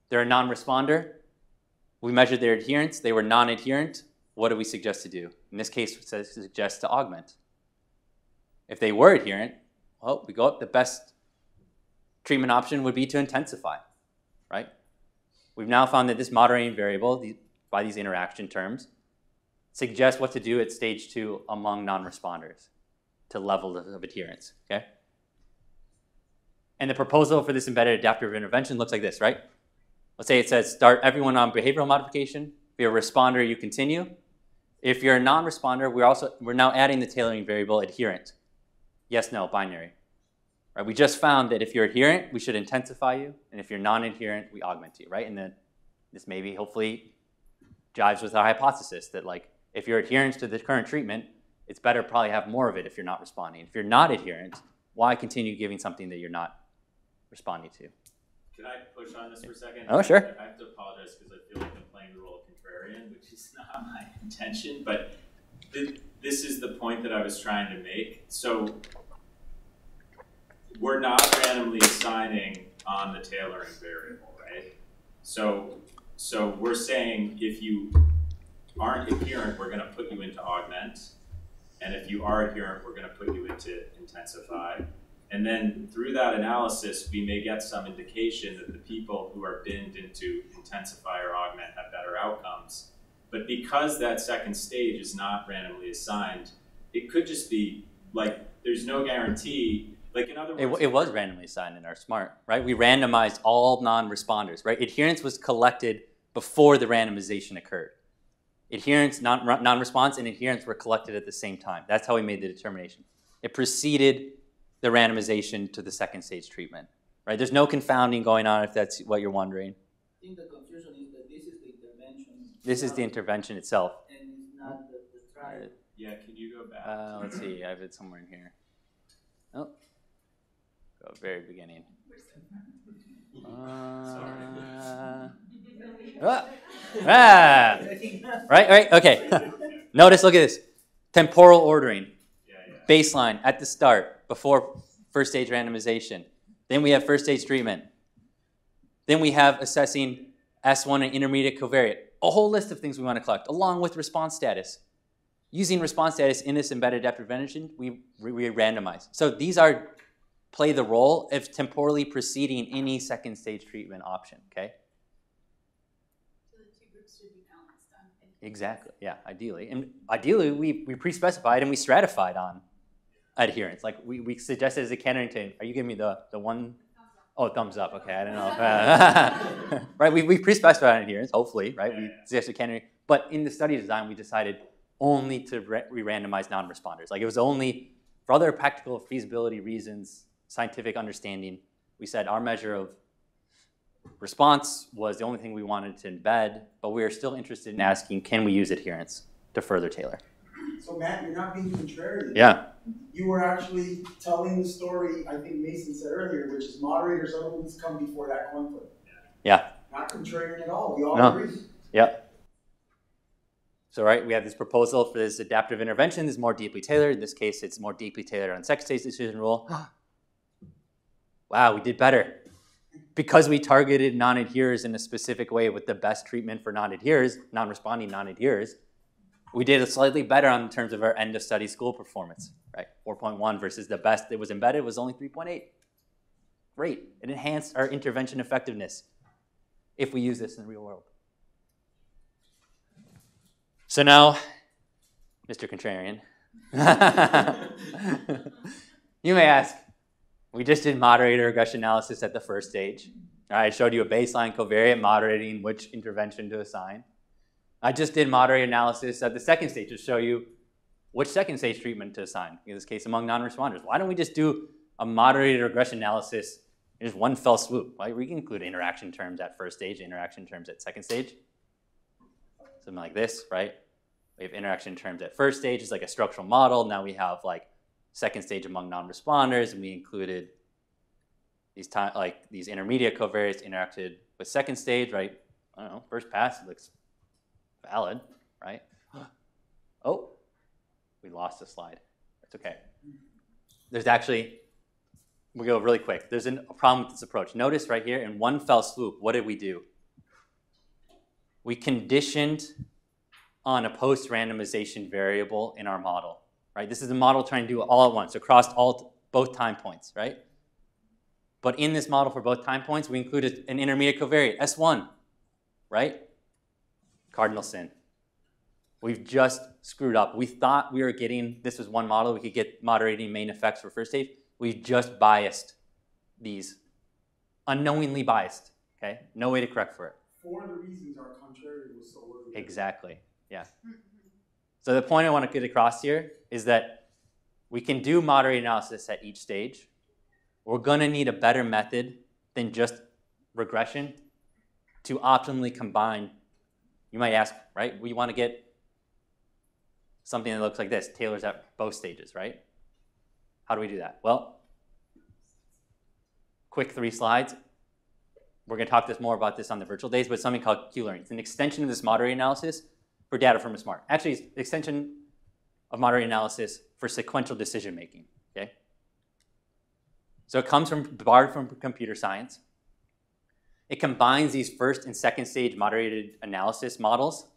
They're a non-responder. We measured their adherence. They were non-adherent. What do we suggest to do? In this case, it suggests to augment. If they were adherent, well, we go up. The best treatment option would be to intensify, right? We've now found that this moderating variable, by these interaction terms, suggests what to do at stage 2 among non-responders to level of adherence, okay? And the proposal for this embedded adaptive intervention looks like this, right? Let's say it says start everyone on behavioral modification. If you're a responder, you continue. If you're a non-responder, we're now adding the tailoring variable adherent. Yes, no, binary. Right? We just found that if you're adherent, we should intensify you, and if you're non-adherent, we augment you, right? And then this maybe hopefully jives with our hypothesis that like if you're adherent to the current treatment, it's better probably have more of it if you're not responding. If you're not adherent, why continue giving something that you're not responding to? Can I push on this for a second? Oh, sure. I have to apologize because I feel like I'm playing the role of contrarian, which is not my intention, but this is the point that I was trying to make. So we're not randomly assigning on the tailoring variable, right? So we're saying if you aren't adherent, we're going to put you into augment. And if you are adherent, we're going to put you into intensify. And then through that analysis, we may get some indication that the people who are binned into intensify or augment have better outcomes. But because that second stage is not randomly assigned, it could just be like there's no guarantee. Like in other words, it was randomly assigned in our SMART, right? We randomized all non-responders, right? Adherence was collected before the randomization occurred. Adherence, non-response, and adherence were collected at the same time. That's how we made the determination. It preceded the randomization to the second stage treatment, right? There's no confounding going on if that's what you're wondering. I think the confusion is that this is the intervention. This is the intervention itself. And it's not the trial. Yeah, can you go back? Let's see, I have it somewhere in here. Oh, go very beginning. Right, okay. Notice, look at this. Temporal ordering. Baseline at the start, before first stage randomization. Then we have first stage treatment. Then we have assessing S1 and intermediate covariate. A whole list of things we want to collect, along with response status. Using response status in this embedded adaptive intervention, we randomize. So these play the role of temporally preceding any second stage treatment option, okay? So the two groups should be balanced on. Exactly, yeah, ideally. And ideally, we pre-specified and we stratified on adherence. Like we suggested as a candidate, are you giving me the one? Oh, thumbs up, okay, I don't know. Right, we pre-specified on adherence, hopefully, right? We suggested candidate, but in the study design, we decided only to re-randomize non-responders. Like it was only, for other practical feasibility reasons, scientific understanding, we said our measure of response was the only thing we wanted to embed, but we are still interested in asking, can we use adherence to further tailor? So Matt, you're not being contrarian. Yeah. You were actually telling the story, I think Mason said earlier, which is moderators always come before that coin flip. Yeah. Not contrarian at all, we all agree. Yeah. So right, we have this proposal for this adaptive intervention is more deeply tailored. In this case, it's more deeply tailored on second stage decision rule. Wow, we did better. Because we targeted non-adherers in a specific way with the best treatment for non-adherers, non-responding non-adherers, we did slightly better in terms of our end of study school performance, right? 4.1 versus the best that was embedded was only 3.8. Great. It enhanced our intervention effectiveness if we use this in the real world. So now, Mr. Contrarian, you may ask, we just did moderator regression analysis at the first stage. I showed you a baseline covariate moderating which intervention to assign. I just did moderator analysis at the second stage to show you which second stage treatment to assign, in this case among non-responders. Why don't we just do a moderator regression analysis in just one fell swoop? Right? We can include interaction terms at first stage, interaction terms at second stage. Something like this, right? We have interaction terms at first stage. It's like a structural model. Now we have like second stage among non-responders, and we included these intermediate covariates interacted with second stage, right? I don't know, first pass, it looks valid, right? Oh, we lost a slide. That's okay. There's actually, we'll go really quick. There's a problem with this approach. Notice right here, in one fell swoop, what did we do? We conditioned on a post-randomization variable in our model, right? This is a model trying to do it all at once, across both time points, right? But in this model for both time points, we included an intermediate covariate, S1, right? Cardinal sin. We've just screwed up. We thought we were getting, this was one model, we could get moderating main effects for first stage. We just biased these, unknowingly biased, okay? No way to correct for it. For the reasons our contrarian was so worried. Exactly, yeah. So the point I want to get across here is that we can do moderated analysis at each stage. We're going to need a better method than just regression to optimally combine. You might ask, right? We want to get something that looks like this, tailors at both stages, right? How do we do that? Well, quick 3 slides. We're going to talk more about this on the virtual days, but something called Q-learning. It's an extension of this moderated analysis for data from a smart. Actually, it's an extension of moderated analysis for sequential decision making, okay? So it comes from, borrowed from computer science. It combines these first and second stage moderated analysis models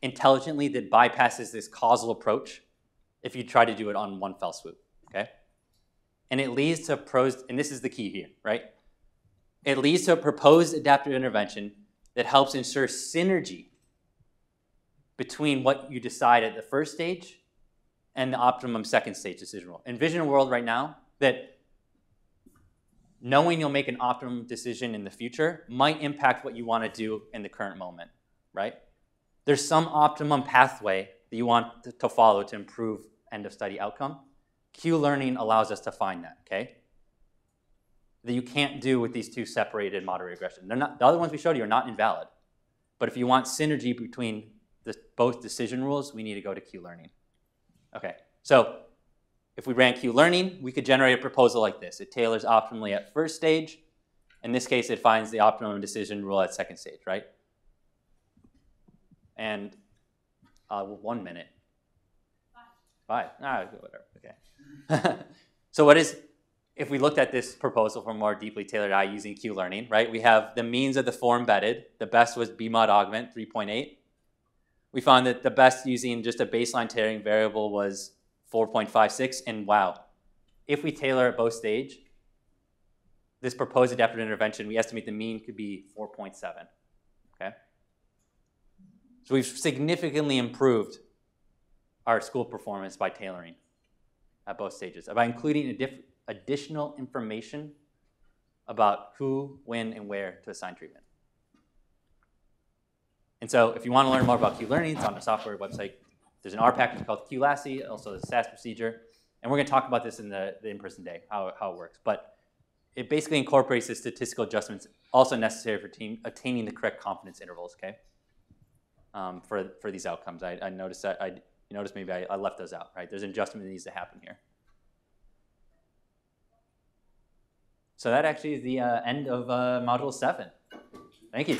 intelligently that bypasses this causal approach if you try to do it on one fell swoop, okay? And it leads to pros, and this is the key here, right? It leads to a proposed adaptive intervention that helps ensure synergy between what you decide at the first stage and the optimum second stage decision rule. Envision a world right now that knowing you'll make an optimum decision in the future might impact what you want to do in the current moment, right? There's some optimum pathway that you want to follow to improve end of study outcome. Q-learning allows us to find that, okay? That you can't do with these two separated moderated regression. They're not, the other ones we showed you are not invalid. But if you want synergy between both decision rules, we need to go to Q-learning. Okay, so if we ran Q-learning, we could generate a proposal like this. It tailors optimally at first stage. In this case, it finds the optimum decision rule at second stage, right? And 1 minute. 5. Whatever, okay. So what is, if we looked at this proposal for more deeply tailored AI using Q-learning, right? We have the means of the 4 embedded. The best was BMOD augment 3.8. We found that the best using just a baseline tailoring variable was 4.56, and wow, if we tailor at both stage, this proposed adaptive intervention, we estimate the mean could be 4.7, okay? So we've significantly improved our school performance by tailoring at both stages, by including additional information about who, when, and where to assign treatment. And so if you want to learn more about Q-learning, it's on the software website. There's an R package called QLASSI, also the SAS procedure. And we're going to talk about this in the in-person day, how it works. But it basically incorporates the statistical adjustments also necessary for attaining the correct confidence intervals, okay, for these outcomes. I noticed that, you notice maybe I left those out, right? There's an adjustment that needs to happen here. So that actually is the end of Module 7. Thank you.